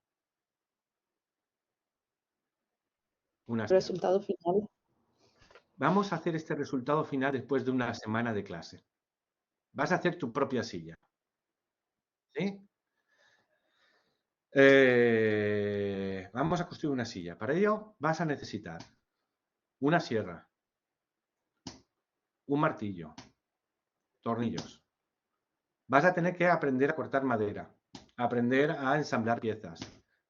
Una sierra. Resultado final. Vamos a hacer este resultado final después de una semana de clase. Vas a hacer tu propia silla. ¿Sí? Vamos a construir una silla. Para ello vas a necesitar una sierra, un martillo, tornillos. Vas a tener que aprender a cortar madera, aprender a ensamblar piezas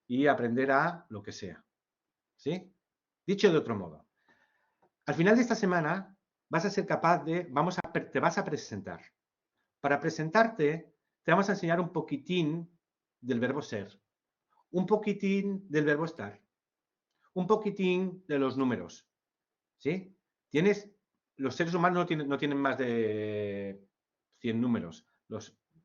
y aprender a lo que sea. ¿Sí? Dicho de otro modo, al final de esta semana vas a ser capaz de, te vas a presentar. Para presentarte, te vamos a enseñar un poquitín del verbo ser, un poquitín del verbo estar, un poquitín de los números. ¿Sí? Los seres humanos no tienen más de 100 números.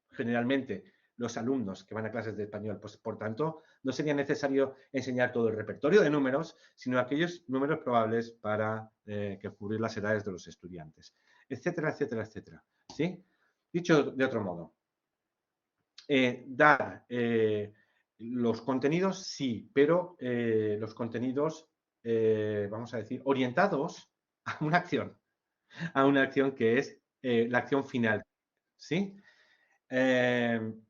Generalmente, los alumnos que van a clases de español, pues por tanto, no sería necesario enseñar todo el repertorio de números, sino aquellos números probables para cubrir las edades de los estudiantes, etcétera, etcétera, etcétera. ¿Sí? Dicho de otro modo, dar los contenidos, sí, pero los contenidos, vamos a decir, orientados a una acción que es la acción final, ¿sí?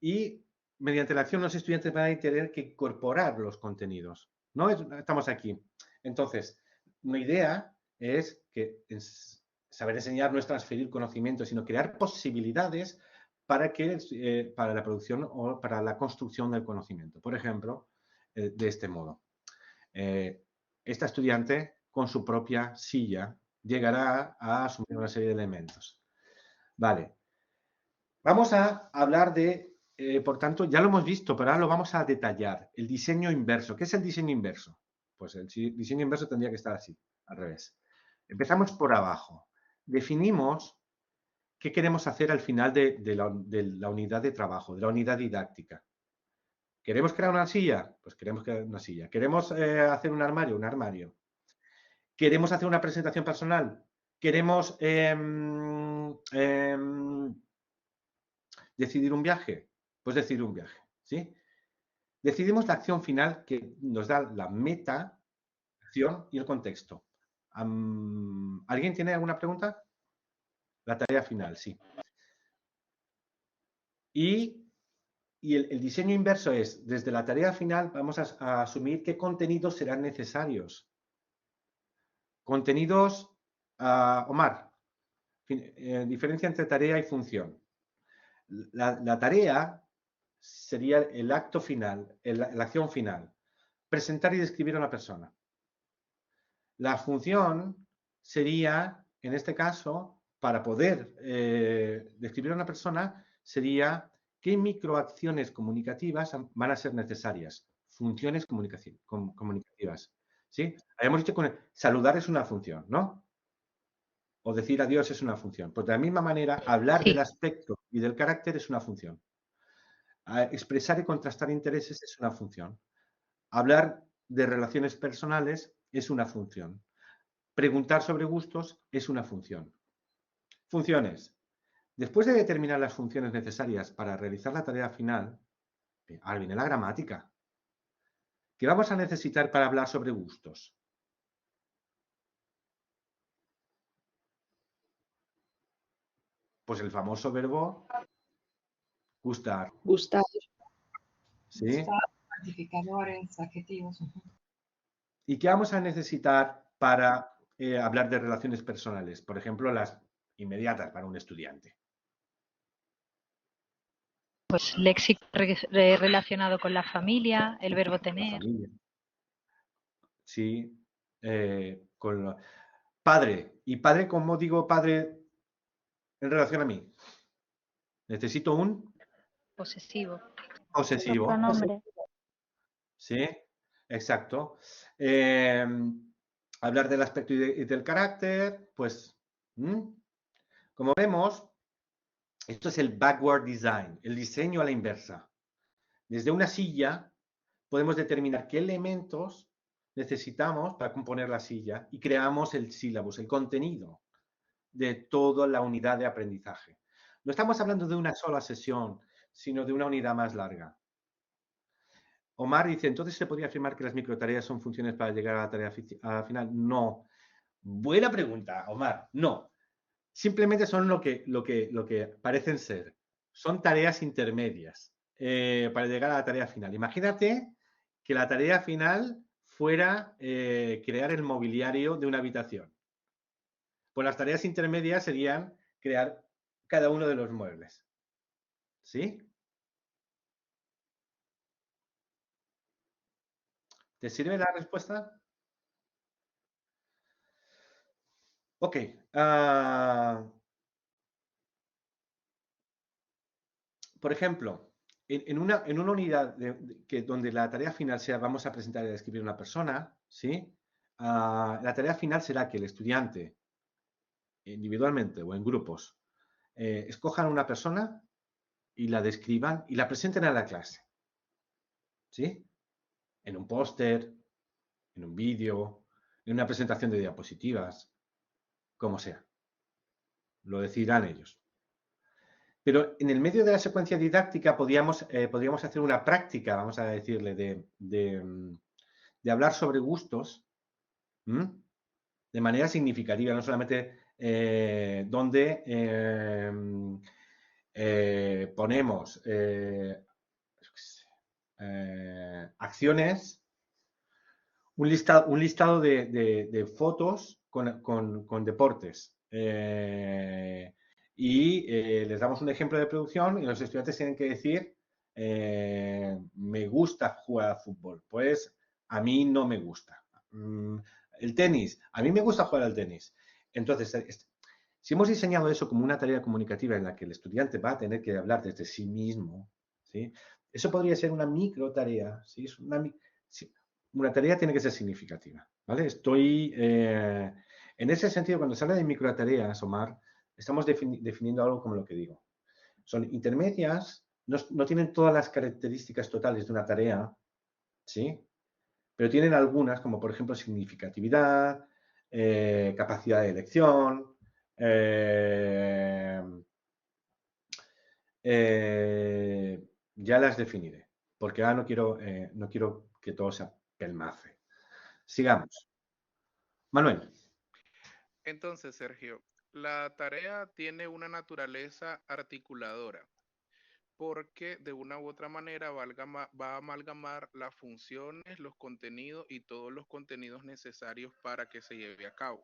Y mediante la acción los estudiantes van a tener que incorporar los contenidos, ¿no? Estamos aquí. Entonces, una idea es que saber enseñar no es transferir conocimiento, sino crear posibilidades para la producción o para la construcción del conocimiento. Por ejemplo, de este modo. Esta estudiante, con su propia silla, llegará a asumir una serie de elementos. Vale. Vamos a hablar por tanto, ya lo hemos visto, pero ahora lo vamos a detallar. El diseño inverso. ¿Qué es el diseño inverso? Pues el diseño inverso tendría que estar así, al revés. Empezamos por abajo. Definimos qué queremos hacer al final de la unidad de trabajo, de la unidad didáctica. ¿Queremos crear una silla? Pues queremos crear una silla. ¿Queremos hacer un armario? Un armario. ¿Queremos hacer una presentación personal? ¿Queremos decidir un viaje? Pues decidir un viaje, ¿sí? Decidimos la acción final que nos da la meta, acción y el contexto. ¿Alguien tiene alguna pregunta? La tarea final, sí. Y el diseño inverso es, desde la tarea final vamos a asumir qué contenidos serán necesarios. Contenidos, Omar, diferencia entre tarea y función. La tarea sería el acto final, la acción final. Presentar y describir a una persona. La función sería, en este caso, para poder describir a una persona, sería qué microacciones comunicativas van a ser necesarias. Funciones comunicativas. ¿Sí? Habíamos dicho que saludar es una función, ¿no? o decir adiós es una función. Pues de la misma manera, hablar Sí. del aspecto y del carácter es una función. Expresar y contrastar intereses es una función. Hablar de relaciones personales es una función. Preguntar sobre gustos es una función. Funciones. Después de determinar las funciones necesarias para realizar la tarea final, ahora viene la gramática. ¿Qué vamos a necesitar para hablar sobre gustos? Pues el famoso verbo gustar, Gustar. ¿sí? Gustar, cuantificadores, adjetivos. ¿Y qué vamos a necesitar para hablar de relaciones personales? Por ejemplo, las inmediatas para un estudiante. Pues léxico relacionado con la familia, el verbo La tener. familia. Sí. Padre. ¿Y padre cómo digo padre en relación a mí? Necesito un Posesivo. posesivo. Pronombre. Sí, exacto. Hablar del aspecto y del carácter, pues, como vemos, esto es el backward design, el diseño a la inversa. Desde una silla podemos determinar qué elementos necesitamos para componer la silla y creamos el sílabus, el contenido de toda la unidad de aprendizaje. No estamos hablando de una sola sesión, sino de una unidad más larga. Omar dice, ¿entonces se podría afirmar que las microtareas son funciones para llegar a la tarea final? No. Buena pregunta, Omar. No. Simplemente son lo que parecen ser. Son tareas intermedias para llegar a la tarea final. Imagínate que la tarea final fuera crear el mobiliario de una habitación. Pues las tareas intermedias serían crear cada uno de los muebles. ¿Sí? ¿Te sirve la respuesta? Ok. Por ejemplo, en una unidad donde la tarea final sea vamos a presentar y describir una persona, ¿sí? La tarea final será que el estudiante, individualmente o en grupos, escojan una persona y la describan y la presenten a la clase. ¿Sí? En un póster, en un vídeo, en una presentación de diapositivas, como sea. Lo decidirán ellos. Pero en el medio de la secuencia didáctica podríamos hacer una práctica, vamos a decirle, de hablar sobre gustos de manera significativa, no solamente donde ponemos acciones, un listado de fotos con deportes. Les damos un ejemplo de producción y los estudiantes tienen que decir, me gusta jugar a fútbol, pues a mí no me gusta. El tenis, a mí me gusta jugar al tenis. Entonces, si hemos diseñado eso como una tarea comunicativa en la que el estudiante va a tener que hablar desde sí mismo, ¿sí? Eso podría ser una micro tarea, ¿sí? Una tarea tiene que ser significativa, ¿vale? En ese sentido, cuando se habla de microtareas, Omar, estamos definiendo algo como lo que digo. Son intermedias, no tienen todas las características totales de una tarea, ¿sí? Pero tienen algunas, como por ejemplo significatividad, capacidad de elección, ya las definiré, porque ahora no quiero que todo se apelmace. Sigamos. Manuel. Entonces, Sergio, la tarea tiene una naturaleza articuladora, porque de una u otra manera va a amalgamar las funciones, los contenidos y todos los contenidos necesarios para que se lleve a cabo.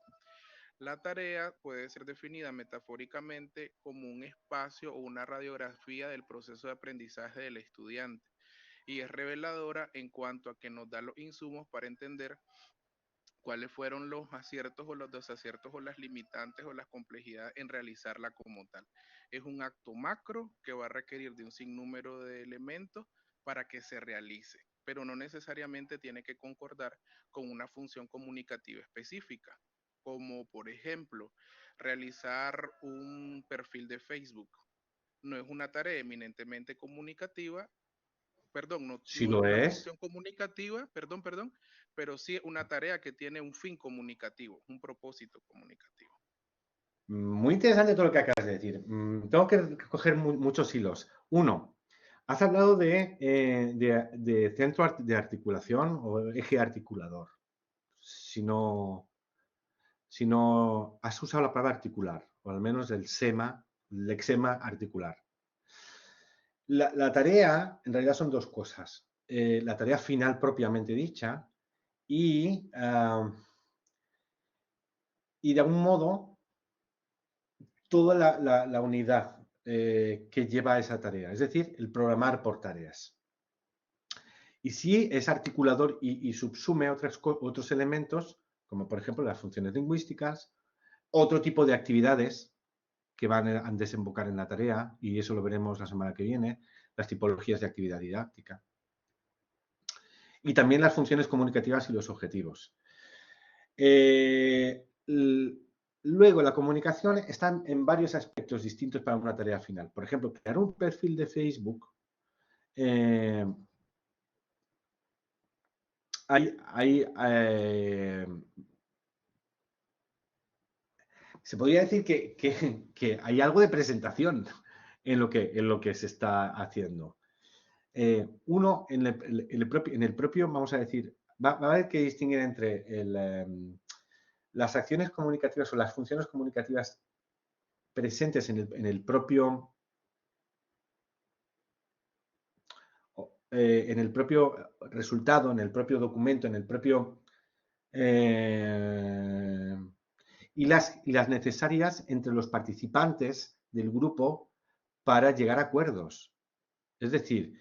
La tarea puede ser definida metafóricamente como un espacio o una radiografía del proceso de aprendizaje del estudiante y es reveladora en cuanto a que nos da los insumos para entender cuáles fueron los aciertos o los desaciertos o las limitantes o las complejidades en realizarla como tal. Es un acto macro que va a requerir de un sinnúmero de elementos para que se realice, pero no necesariamente tiene que concordar con una función comunicativa específica. como por ejemplo realizar un perfil de Facebook. No es una tarea eminentemente comunicativa, perdón, no Si es lo una es, función comunicativa, perdón, pero sí una tarea que tiene un fin comunicativo, un propósito comunicativo. muy interesante todo lo que acabas de decir. Tengo que coger muchos hilos. Uno, has hablado de centro de articulación o eje articulador. Si no has usado la palabra articular, o al menos el lexema articular. La tarea, en realidad, son dos cosas. La tarea final propiamente dicha y de algún modo, toda la unidad que lleva a esa tarea, es decir, el programar por tareas. Y sí es articulador y subsume otros elementos, como por ejemplo las funciones lingüísticas, otro tipo de actividades que van a desembocar en la tarea, y eso lo veremos la semana que viene, las tipologías de actividad didáctica. Y también las funciones comunicativas y los objetivos. Luego, la comunicación está en varios aspectos distintos para una tarea final. Por ejemplo, crear un perfil de Facebook. Se podría decir que hay algo de presentación en lo que se está haciendo. Uno, en el propio, vamos a decir, va a haber que distinguir entre las acciones comunicativas o las funciones comunicativas presentes en el propio resultado, en el propio documento, en el propio y las necesarias entre los participantes del grupo para llegar a acuerdos. Es decir,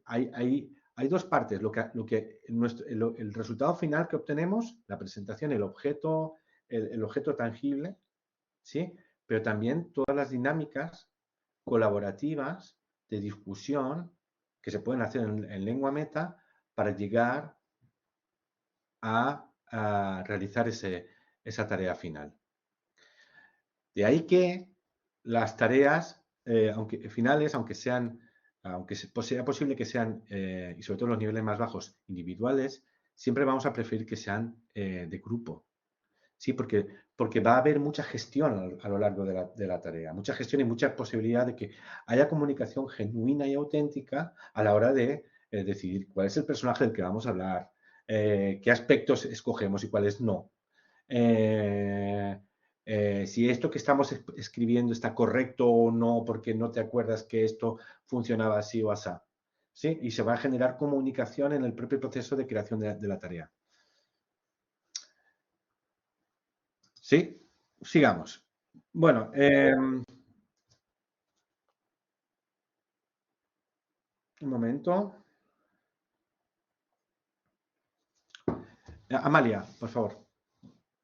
hay dos partes. El resultado final que obtenemos, la presentación, el objeto tangible, ¿sí? Pero también todas las dinámicas colaborativas de discusión que se pueden hacer en lengua meta para llegar a realizar esa tarea final. De ahí que las tareas finales, aunque sea posible que sean, y sobre todo en los niveles más bajos, individuales, siempre vamos a preferir que sean de grupo. Sí, porque va a haber mucha gestión a lo largo de la tarea, mucha gestión y mucha posibilidad de que haya comunicación genuina y auténtica a la hora de decidir cuál es el personaje del que vamos a hablar, qué aspectos escogemos y cuáles no. Si esto que estamos escribiendo está correcto o no, porque no te acuerdas que esto funcionaba así o así. ¿Sí? Y se va a generar comunicación en el propio proceso de creación de la tarea. ¿Sí? Sigamos. Bueno, un momento. Amalia, por favor.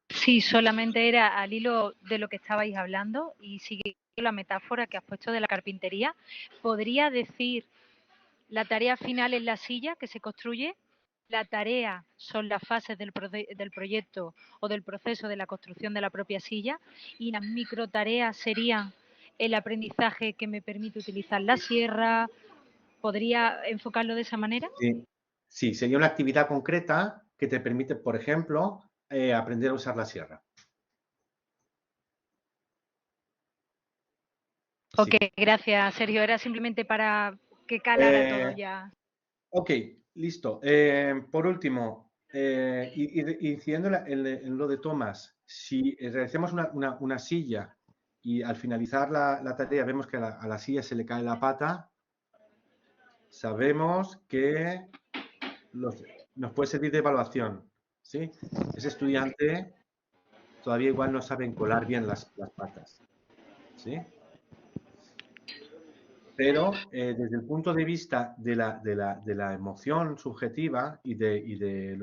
Sí, solamente era al hilo de lo que estabais hablando y sigue la metáfora que has puesto de la carpintería. ¿Podría decir la tarea final es la silla que se construye? La tarea son las fases del proyecto o del proceso de la construcción de la propia silla y las microtareas serían el aprendizaje que me permite utilizar la sierra. ¿Podría enfocarlo de esa manera? Sí, sería una actividad concreta que te permite, por ejemplo, aprender a usar la sierra. Ok, sí. Gracias, Sergio. Era simplemente para que calara todo ya. Ok, listo. Por último, incidiendo en lo de Tomás, si realizamos una silla y al finalizar la tarea vemos que a la silla se le cae la pata, sabemos que nos puede servir de evaluación. ¿Sí? Ese estudiante todavía igual no sabe encolar bien las patas. ¿Sí? Pero desde el punto de vista de la emoción subjetiva y de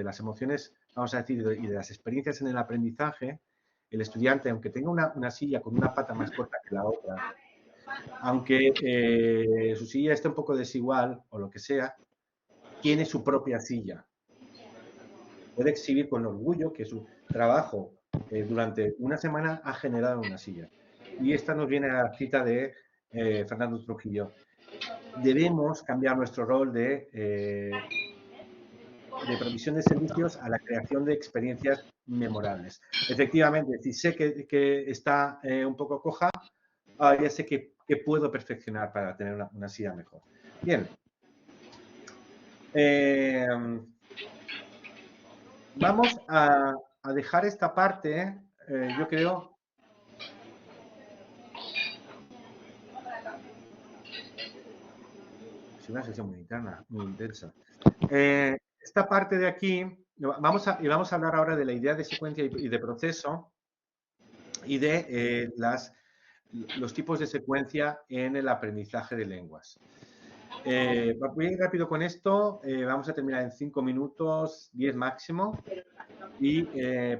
las emociones, vamos a decir, y de las experiencias en el aprendizaje, el estudiante, aunque tenga una silla con una pata más corta que la otra, aunque su silla esté un poco desigual o lo que sea, tiene su propia silla. Puede exhibir con orgullo que su trabajo durante una semana ha generado una silla. Y esta nos viene a la cita de Fernando Trujillo. Debemos cambiar nuestro rol de provisión de servicios a la creación de experiencias memorables. Efectivamente, si sé que está un poco coja, ya sé que puedo perfeccionar para tener una silla mejor. Bien. Vamos a dejar esta parte, yo creo. Es una sesión muy interna, muy intensa. Esta parte de aquí, vamos a hablar ahora de la idea de secuencia y de proceso y de los tipos de secuencia en el aprendizaje de lenguas. Voy a ir rápido con esto, vamos a terminar en 5 minutos, 10 máximo, y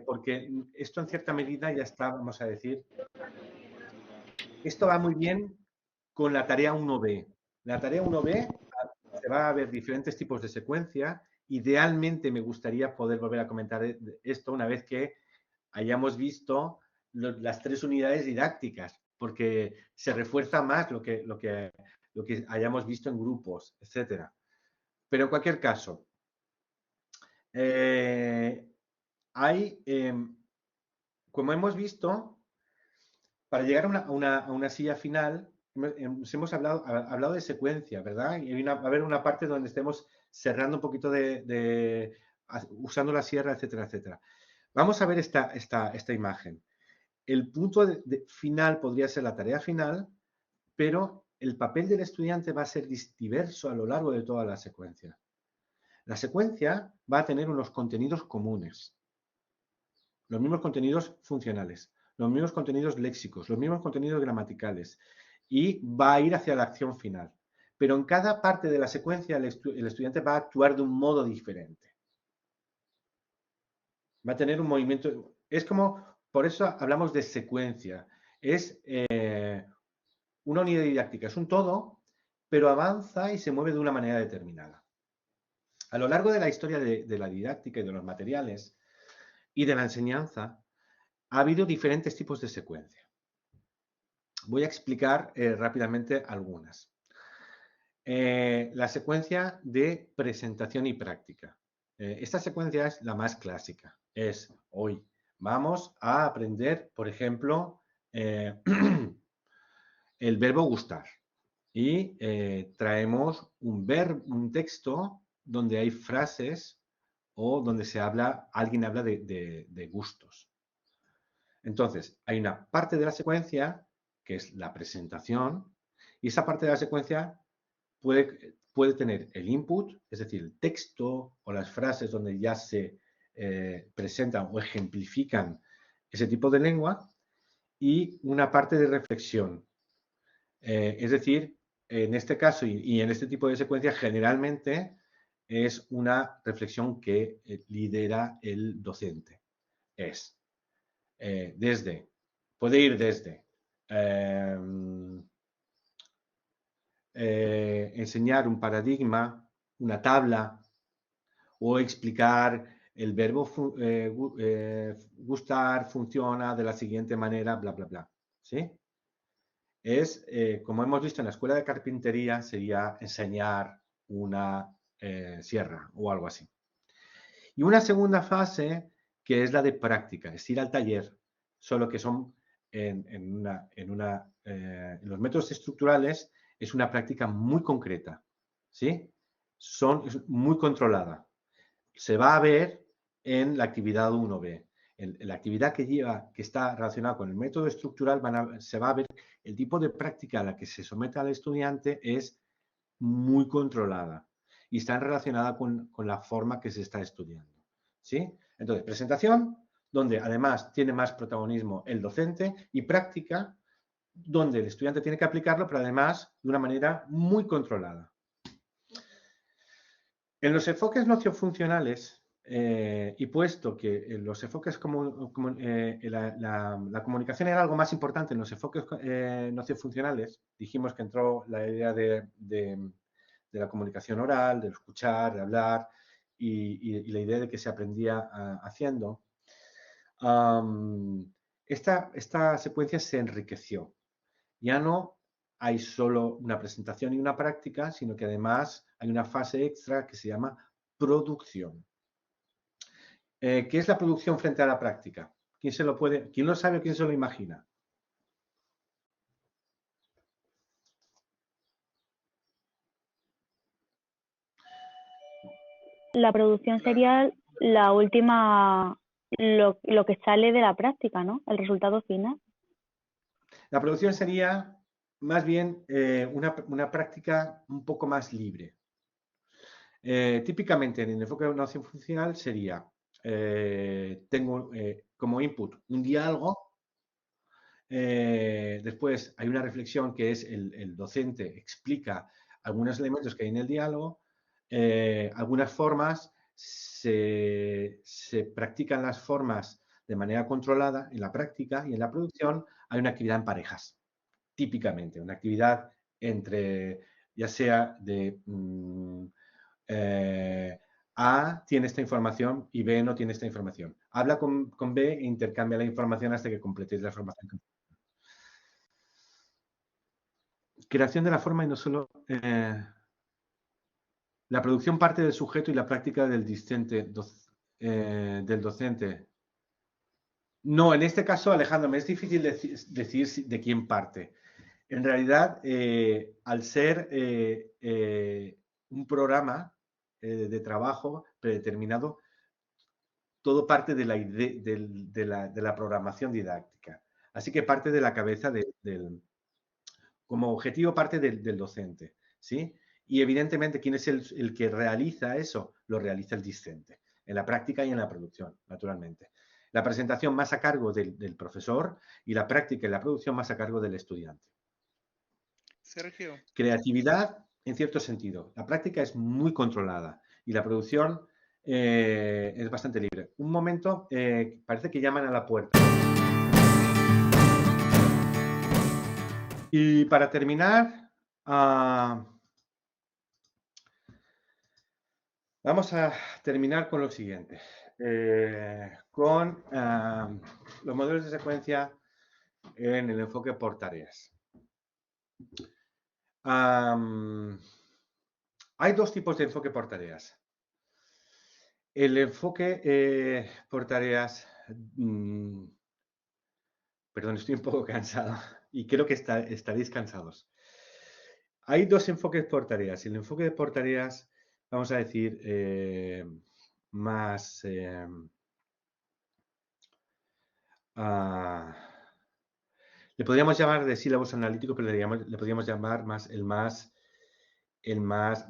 porque esto en cierta medida ya está, vamos a decir, esto va muy bien con la tarea 1B. La tarea 1B se va a ver diferentes tipos de secuencia. Idealmente me gustaría poder volver a comentar esto una vez que hayamos visto las 3 unidades didácticas, porque se refuerza más lo que hayamos visto en grupos, etcétera. Pero en cualquier caso, como hemos visto, para llegar a una silla final, hemos hablado de secuencia, ¿verdad? Y va a haber una parte donde estemos cerrando un poquito usando la sierra, etcétera, etcétera. Vamos a ver esta imagen. El punto final podría ser la tarea final, pero el papel del estudiante va a ser diverso a lo largo de toda la secuencia. La secuencia va a tener unos contenidos comunes, los mismos contenidos funcionales, los mismos contenidos léxicos, los mismos contenidos gramaticales, y va a ir hacia la acción final. Pero en cada parte de la secuencia el estudiante va a actuar de un modo diferente. Va a tener un movimiento. Es como, por eso hablamos de secuencia. Es una unidad didáctica, es un todo, pero avanza y se mueve de una manera determinada. A lo largo de la historia de la didáctica y de los materiales y de la enseñanza, ha habido diferentes tipos de secuencia. Voy a explicar rápidamente algunas. La secuencia de presentación y práctica. Esta secuencia es la más clásica. Es hoy vamos a aprender, por ejemplo, el verbo gustar. Y traemos un texto donde hay frases o donde alguien habla de gustos. Entonces, hay una parte de la secuencia que es la presentación, y esa parte de la secuencia puede tener el input, es decir, el texto o las frases donde ya se presentan o ejemplifican ese tipo de lengua, y una parte de reflexión. Es decir, en este caso y en este tipo de secuencia, generalmente es una reflexión que lidera el docente. Puede ir desde enseñar un paradigma, una tabla, o explicar el verbo gustar funciona de la siguiente manera, bla, bla, bla. ¿Sí? Como hemos visto en la escuela de carpintería, sería enseñar una sierra o algo así. Y una segunda fase que es la de práctica, es ir al taller, solo que son en los métodos estructurales es una práctica muy concreta, ¿sí? Es muy controlada. Se va a ver en la actividad 1B. En la actividad que está relacionada con el método estructural se va a ver el tipo de práctica a la que se somete al estudiante es muy controlada y está relacionada con la forma que se está estudiando. ¿Sí? Entonces, presentación, donde además tiene más protagonismo el docente, y práctica, donde el estudiante tiene que aplicarlo, pero además de una manera muy controlada. En los enfoques nociofuncionales, y puesto que los enfoques la comunicación era algo más importante en los enfoques nociofuncionales, dijimos que entró la idea de la comunicación oral, de escuchar, de hablar, y la idea de que se aprendía haciendo. esta secuencia se enriqueció. Ya no hay solo una presentación y una práctica, sino que además hay una fase extra que se llama producción. ¿Qué es la producción frente a la práctica? ¿Quién lo sabe o quién se lo imagina? La producción sería la última, lo que sale de la práctica, ¿no? El resultado final. La producción sería más bien una práctica un poco más libre. Típicamente en el enfoque de evaluación funcional sería, tengo como input un diálogo, después hay una reflexión que es el docente explica algunos elementos que hay en el diálogo, algunas formas, se practican las formas de manera controlada en la práctica y en la producción hay una actividad en parejas, típicamente, una actividad entre, ya sea de A tiene esta información y B no tiene esta información. Habla con B e intercambia la información hasta que completéis la información. Creación de la forma y no solo... la producción parte del sujeto y la práctica del docente. No, en este caso, Alejandro, me es difícil decir de quién parte. En realidad, al ser un programa de trabajo predeterminado, todo parte de la idea de la programación didáctica. Así que parte de la cabeza como objetivo parte del docente, ¿sí? Y evidentemente, ¿quién es el que realiza eso? Lo realiza el discente, en la práctica y en la producción, naturalmente. La presentación más a cargo del profesor y la práctica y la producción más a cargo del estudiante. Sergio. Creatividad, en cierto sentido. La práctica es muy controlada y la producción es bastante libre. Un momento, parece que llaman a la puerta. Y para terminar, vamos a terminar con lo siguiente. Con los modelos de secuencia en el enfoque por tareas. Hay dos tipos de enfoque por tareas. El enfoque por tareas... perdón, estoy un poco cansado y creo que estaréis cansados. Hay dos enfoques por tareas. El enfoque por tareas, vamos a decir, más... le podríamos llamar de sílabos analíticos, pero le podríamos llamar más el más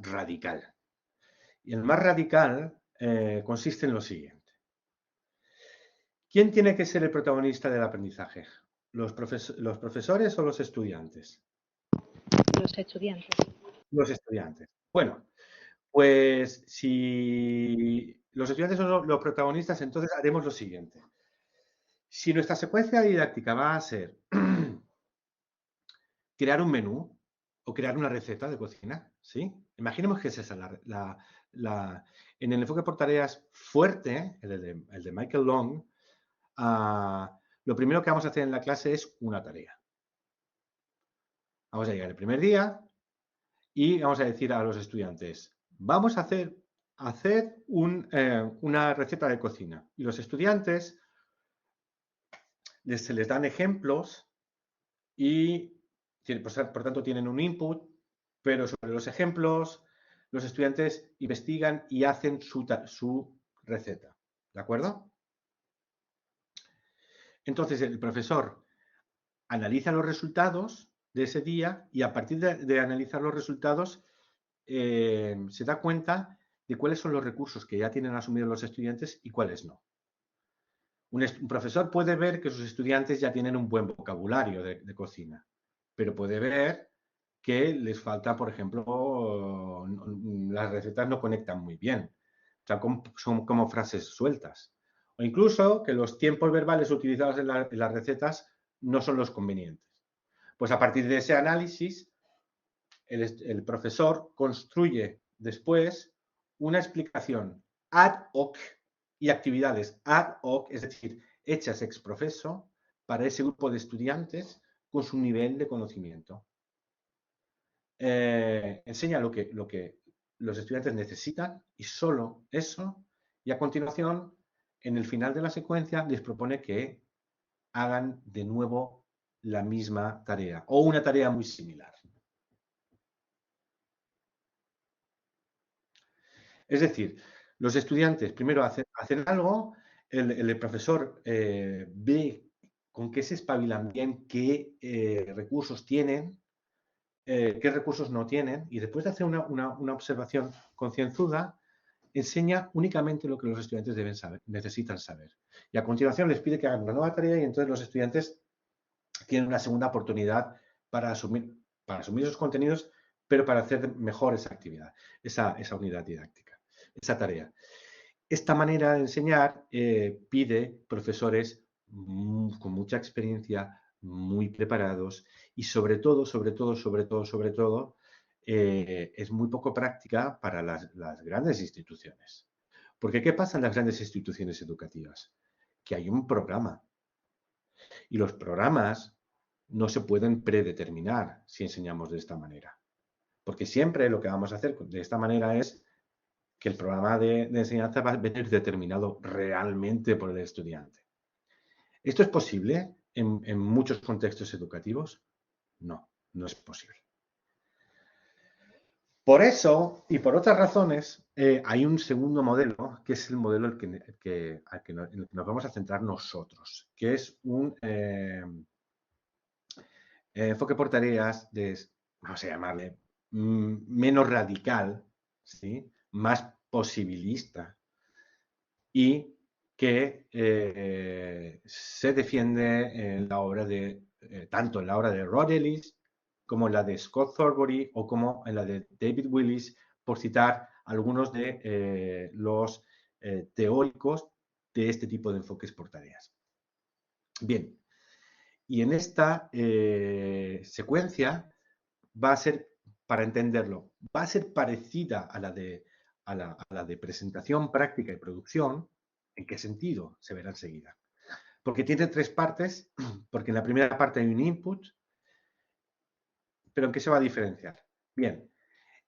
radical. Y el más radical consiste en lo siguiente. ¿Quién tiene que ser el protagonista del aprendizaje? ¿Los profesores o los estudiantes? Los estudiantes. Los estudiantes. Bueno, pues si los estudiantes son los protagonistas, entonces haremos lo siguiente. Si nuestra secuencia didáctica va a ser crear un menú o crear una receta de cocina, ¿sí? Imaginemos que es esa en el enfoque por tareas fuerte, el de Michael Long, lo primero que vamos a hacer en la clase es una tarea. Vamos a llegar el primer día y vamos a decir a los estudiantes, vamos a hacer una receta de cocina. Y los estudiantes se les dan ejemplos y, por tanto, tienen un input, pero sobre los ejemplos, los estudiantes investigan y hacen su receta. ¿De acuerdo? Entonces, el profesor analiza los resultados de ese día y a partir de analizar los resultados se da cuenta de cuáles son los recursos que ya tienen asumidos los estudiantes y cuáles no. Un profesor puede ver que sus estudiantes ya tienen un buen vocabulario de cocina, pero puede ver que les falta, por ejemplo, las recetas no conectan muy bien. O sea, son como frases sueltas. O incluso que los tiempos verbales utilizados en las recetas no son los convenientes. Pues a partir de ese análisis, el profesor construye después una explicación ad hoc y actividades ad hoc, es decir, hechas ex professo para ese grupo de estudiantes con su nivel de conocimiento. Enseña lo que los estudiantes necesitan y solo eso, y a continuación, en el final de la secuencia, les propone que hagan de nuevo la misma tarea o una tarea muy similar. Es decir, los estudiantes primero hacen algo, el profesor ve con qué se espabilan bien, qué recursos tienen, qué recursos no tienen, y después de hacer una observación concienzuda, enseña únicamente lo que los estudiantes necesitan saber. Y a continuación les pide que hagan una nueva tarea y entonces los estudiantes tienen una segunda oportunidad para asumir esos contenidos, pero para hacer mejor esa actividad, esa unidad didáctica, esa tarea. Esta manera de enseñar pide profesores con mucha experiencia, muy preparados y sobre todo, es muy poco práctica para las grandes instituciones. Porque ¿qué pasa en las grandes instituciones educativas? Que hay un programa. Y los programas no se pueden predeterminar si enseñamos de esta manera. Porque siempre lo que vamos a hacer de esta manera es que el programa de enseñanza va a venir determinado realmente por el estudiante. ¿Esto es posible en muchos contextos educativos? No, no es posible. Por eso y por otras razones, hay un segundo modelo, que es el modelo en el que nos vamos a centrar nosotros, que es un enfoque por tareas vamos a llamarle, menos radical, ¿sí? Más posibilista y que se defiende en la obra tanto en la obra de Rod Ellis como en la de Scott Thorbury o como en la de David Willis, por citar algunos de los teóricos de este tipo de enfoques por tareas. Bien, y en esta secuencia va a ser, para entenderlo, va a ser parecida a la de presentación, práctica y producción. ¿En qué sentido? Se verá enseguida. Porque tiene tres partes, porque en la primera parte hay un input, pero ¿en qué se va a diferenciar? Bien,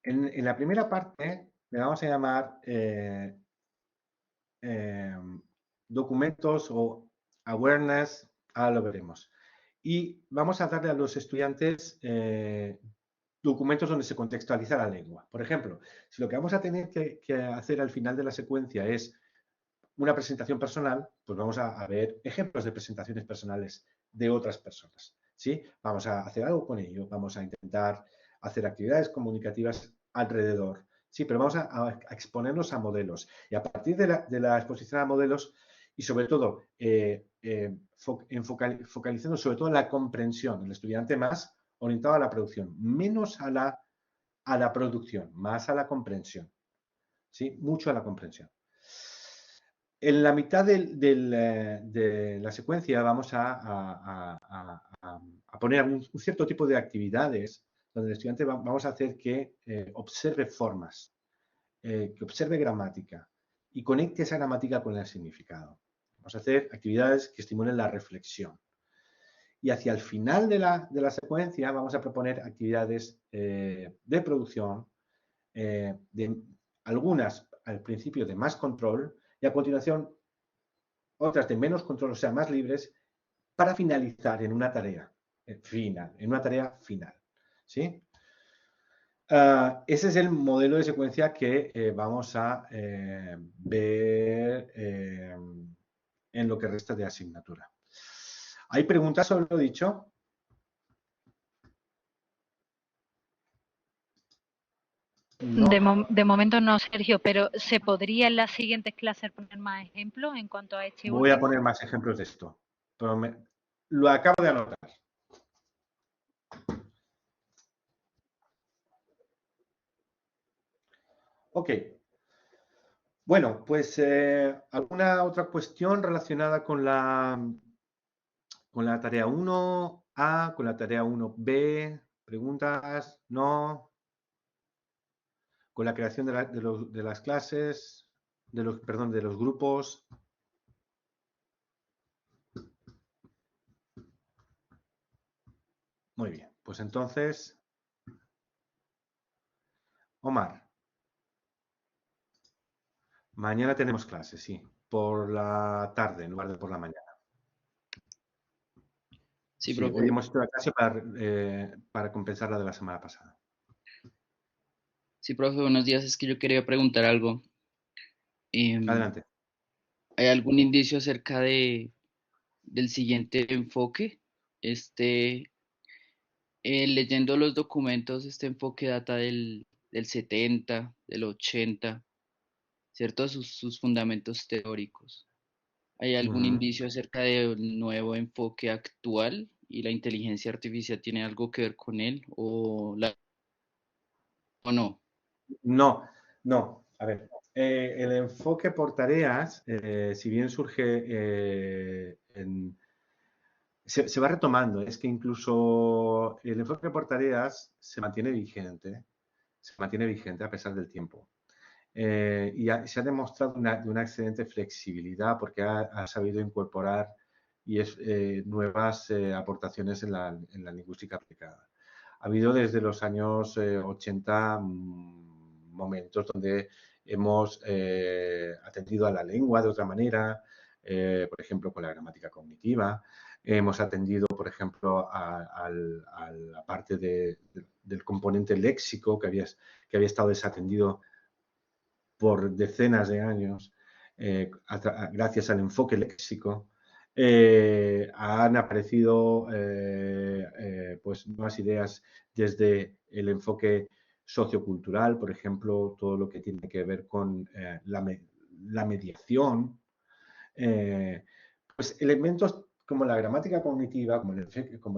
en la primera parte le vamos a llamar documentos o awareness, ahora lo veremos. Y vamos a darle a los estudiantes documentos donde se contextualiza la lengua. Por ejemplo, si lo que vamos a tener que hacer al final de la secuencia es una presentación personal, pues vamos a ver ejemplos de presentaciones personales de otras personas, ¿sí? Vamos a hacer algo con ello, vamos a intentar hacer actividades comunicativas alrededor, sí, pero vamos a exponernos a modelos. Y a partir de la exposición a modelos y sobre todo focalizando sobre todo en la comprensión, el estudiante más orientado a la producción, menos a la producción, más a la comprensión, ¿sí? Mucho a la comprensión. En la mitad de la secuencia vamos a poner un cierto tipo de actividades donde el estudiante vamos a hacer que observe formas, que observe gramática y conecte esa gramática con el significado. Vamos a hacer actividades que estimulen la reflexión. Y hacia el final de la secuencia vamos a proponer actividades de producción, de algunas al principio de más control y a continuación otras de menos control, o sea, más libres, para finalizar en una tarea final, ¿sí? Ese es el modelo de secuencia que vamos a ver en lo que resta de asignatura. ¿Hay preguntas sobre lo dicho? No. De momento no, Sergio, pero ¿se podría en las siguientes clases poner más ejemplos en cuanto a este último? Voy a poner más ejemplos de esto, pero lo acabo de anotar. Ok. Bueno, pues ¿alguna otra cuestión relacionada con la tarea 1A, con la tarea 1B? ¿Preguntas? ¿No? Con la creación de las clases, de los grupos. Muy bien, pues entonces, Omar, mañana tenemos clase, sí, por la tarde en lugar de por la mañana. Sí, Sí, hoy profe. hemos hecho la clase para compensar la de la semana pasada. Sí, profe, buenos días. Es que yo quería preguntar algo. Adelante. ¿Hay algún indicio acerca del siguiente enfoque? Este, leyendo los documentos, este enfoque data del 70, del 80, ¿cierto? Sus fundamentos teóricos. ¿Hay algún Ujú. indicio acerca del nuevo enfoque actual y la inteligencia artificial tiene algo que ver con él o no? No, no. A ver, el enfoque por tareas, si bien surge se va retomando, es que incluso el enfoque por tareas se mantiene vigente a pesar del tiempo. Se ha demostrado de una excelente flexibilidad porque ha sabido incorporar nuevas aportaciones en la lingüística aplicada. Ha habido desde los años 80 momentos donde hemos atendido a la lengua de otra manera, por ejemplo, con la gramática cognitiva. Hemos atendido, por ejemplo, a la parte del componente léxico que había estado desatendido por decenas de años, gracias al enfoque léxico. Han aparecido pues nuevas ideas desde el enfoque sociocultural, por ejemplo, todo lo que tiene que ver con la mediación, pues elementos como la gramática cognitiva, como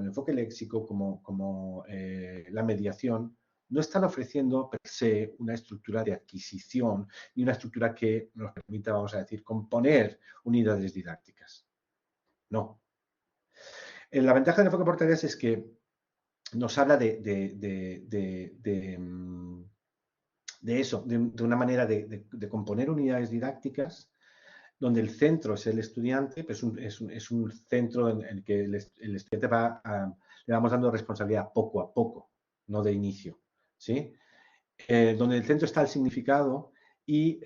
el enfoque léxico, como la mediación, no están ofreciendo per se una estructura de adquisición ni una estructura que nos permita, vamos a decir, componer unidades didácticas. No. La ventaja del enfoque por tareas es que nos habla de eso, de una manera de componer unidades didácticas donde el centro es el estudiante, pues es un centro en el que el estudiante le vamos dando responsabilidad poco a poco, no de inicio, ¿sí? Donde el centro está el significado y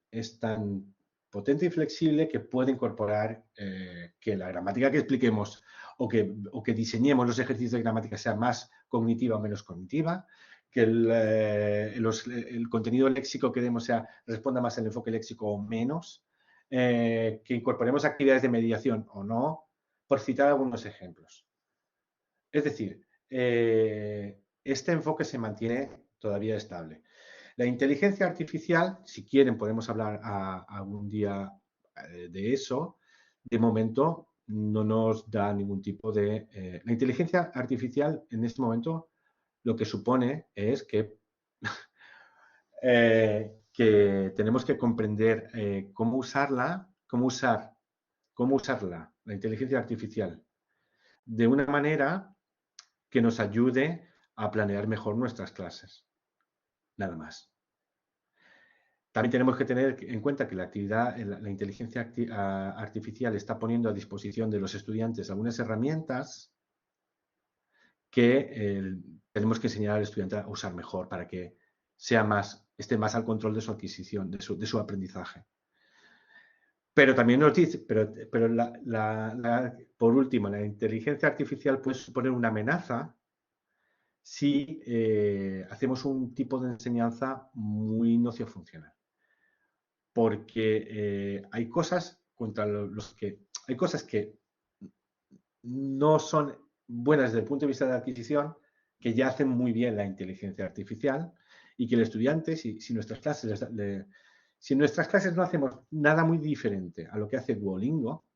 es tan potente y flexible que puede incorporar que la gramática que expliquemos o que diseñemos los ejercicios de gramática sea más cognitiva o menos cognitiva, que el contenido léxico que demos responda más al enfoque léxico o menos, que incorporemos actividades de mediación o no, por citar algunos ejemplos. Es decir, este enfoque se mantiene todavía estable. La inteligencia artificial, si quieren podemos hablar algún día de eso, de momento no nos da ningún tipo de... la inteligencia artificial en este momento lo que supone es que que tenemos que comprender cómo usarla, la inteligencia artificial, de una manera que nos ayude a planear mejor nuestras clases. Nada más. También tenemos que tener en cuenta que la inteligencia artificial está poniendo a disposición de los estudiantes algunas herramientas que tenemos que enseñar al estudiante a usar mejor para que esté más al control de su adquisición, de su aprendizaje. Pero también nos dice, por último, la inteligencia artificial puede suponer una amenaza si hacemos un tipo de enseñanza muy nociofuncional. Porque hay cosas hay cosas que no son buenas desde el punto de vista de la adquisición, que ya hacen muy bien la inteligencia artificial y que el estudiante, si en nuestras clases no hacemos nada muy diferente a lo que hace Duolingo,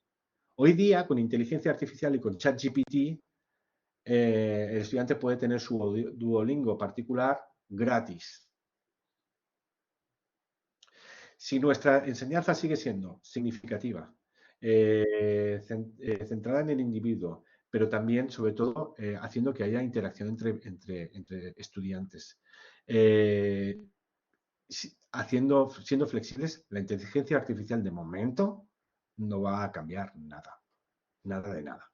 hoy día con inteligencia artificial y con ChatGPT, el estudiante puede tener su Duolingo particular gratis. Si nuestra enseñanza sigue siendo significativa, centrada en el individuo, pero también, sobre todo, haciendo que haya interacción entre estudiantes, siendo flexibles, la inteligencia artificial de momento no va a cambiar nada, nada de nada.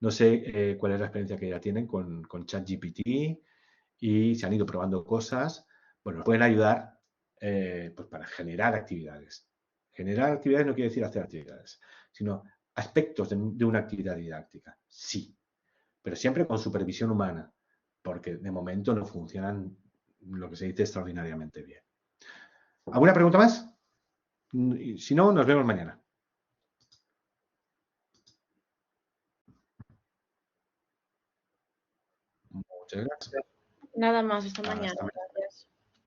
No sé cuál es la experiencia que ya tienen con ChatGPT y se han ido probando cosas. Bueno, nos pueden ayudar pues para generar actividades. Generar actividades no quiere decir hacer actividades, sino aspectos de una actividad didáctica. Sí, pero siempre con supervisión humana, porque de momento no funcionan lo que se dice extraordinariamente bien. ¿Alguna pregunta más? Si no, nos vemos mañana. Muchas gracias. Nada más, esta Hasta mañana. mañana.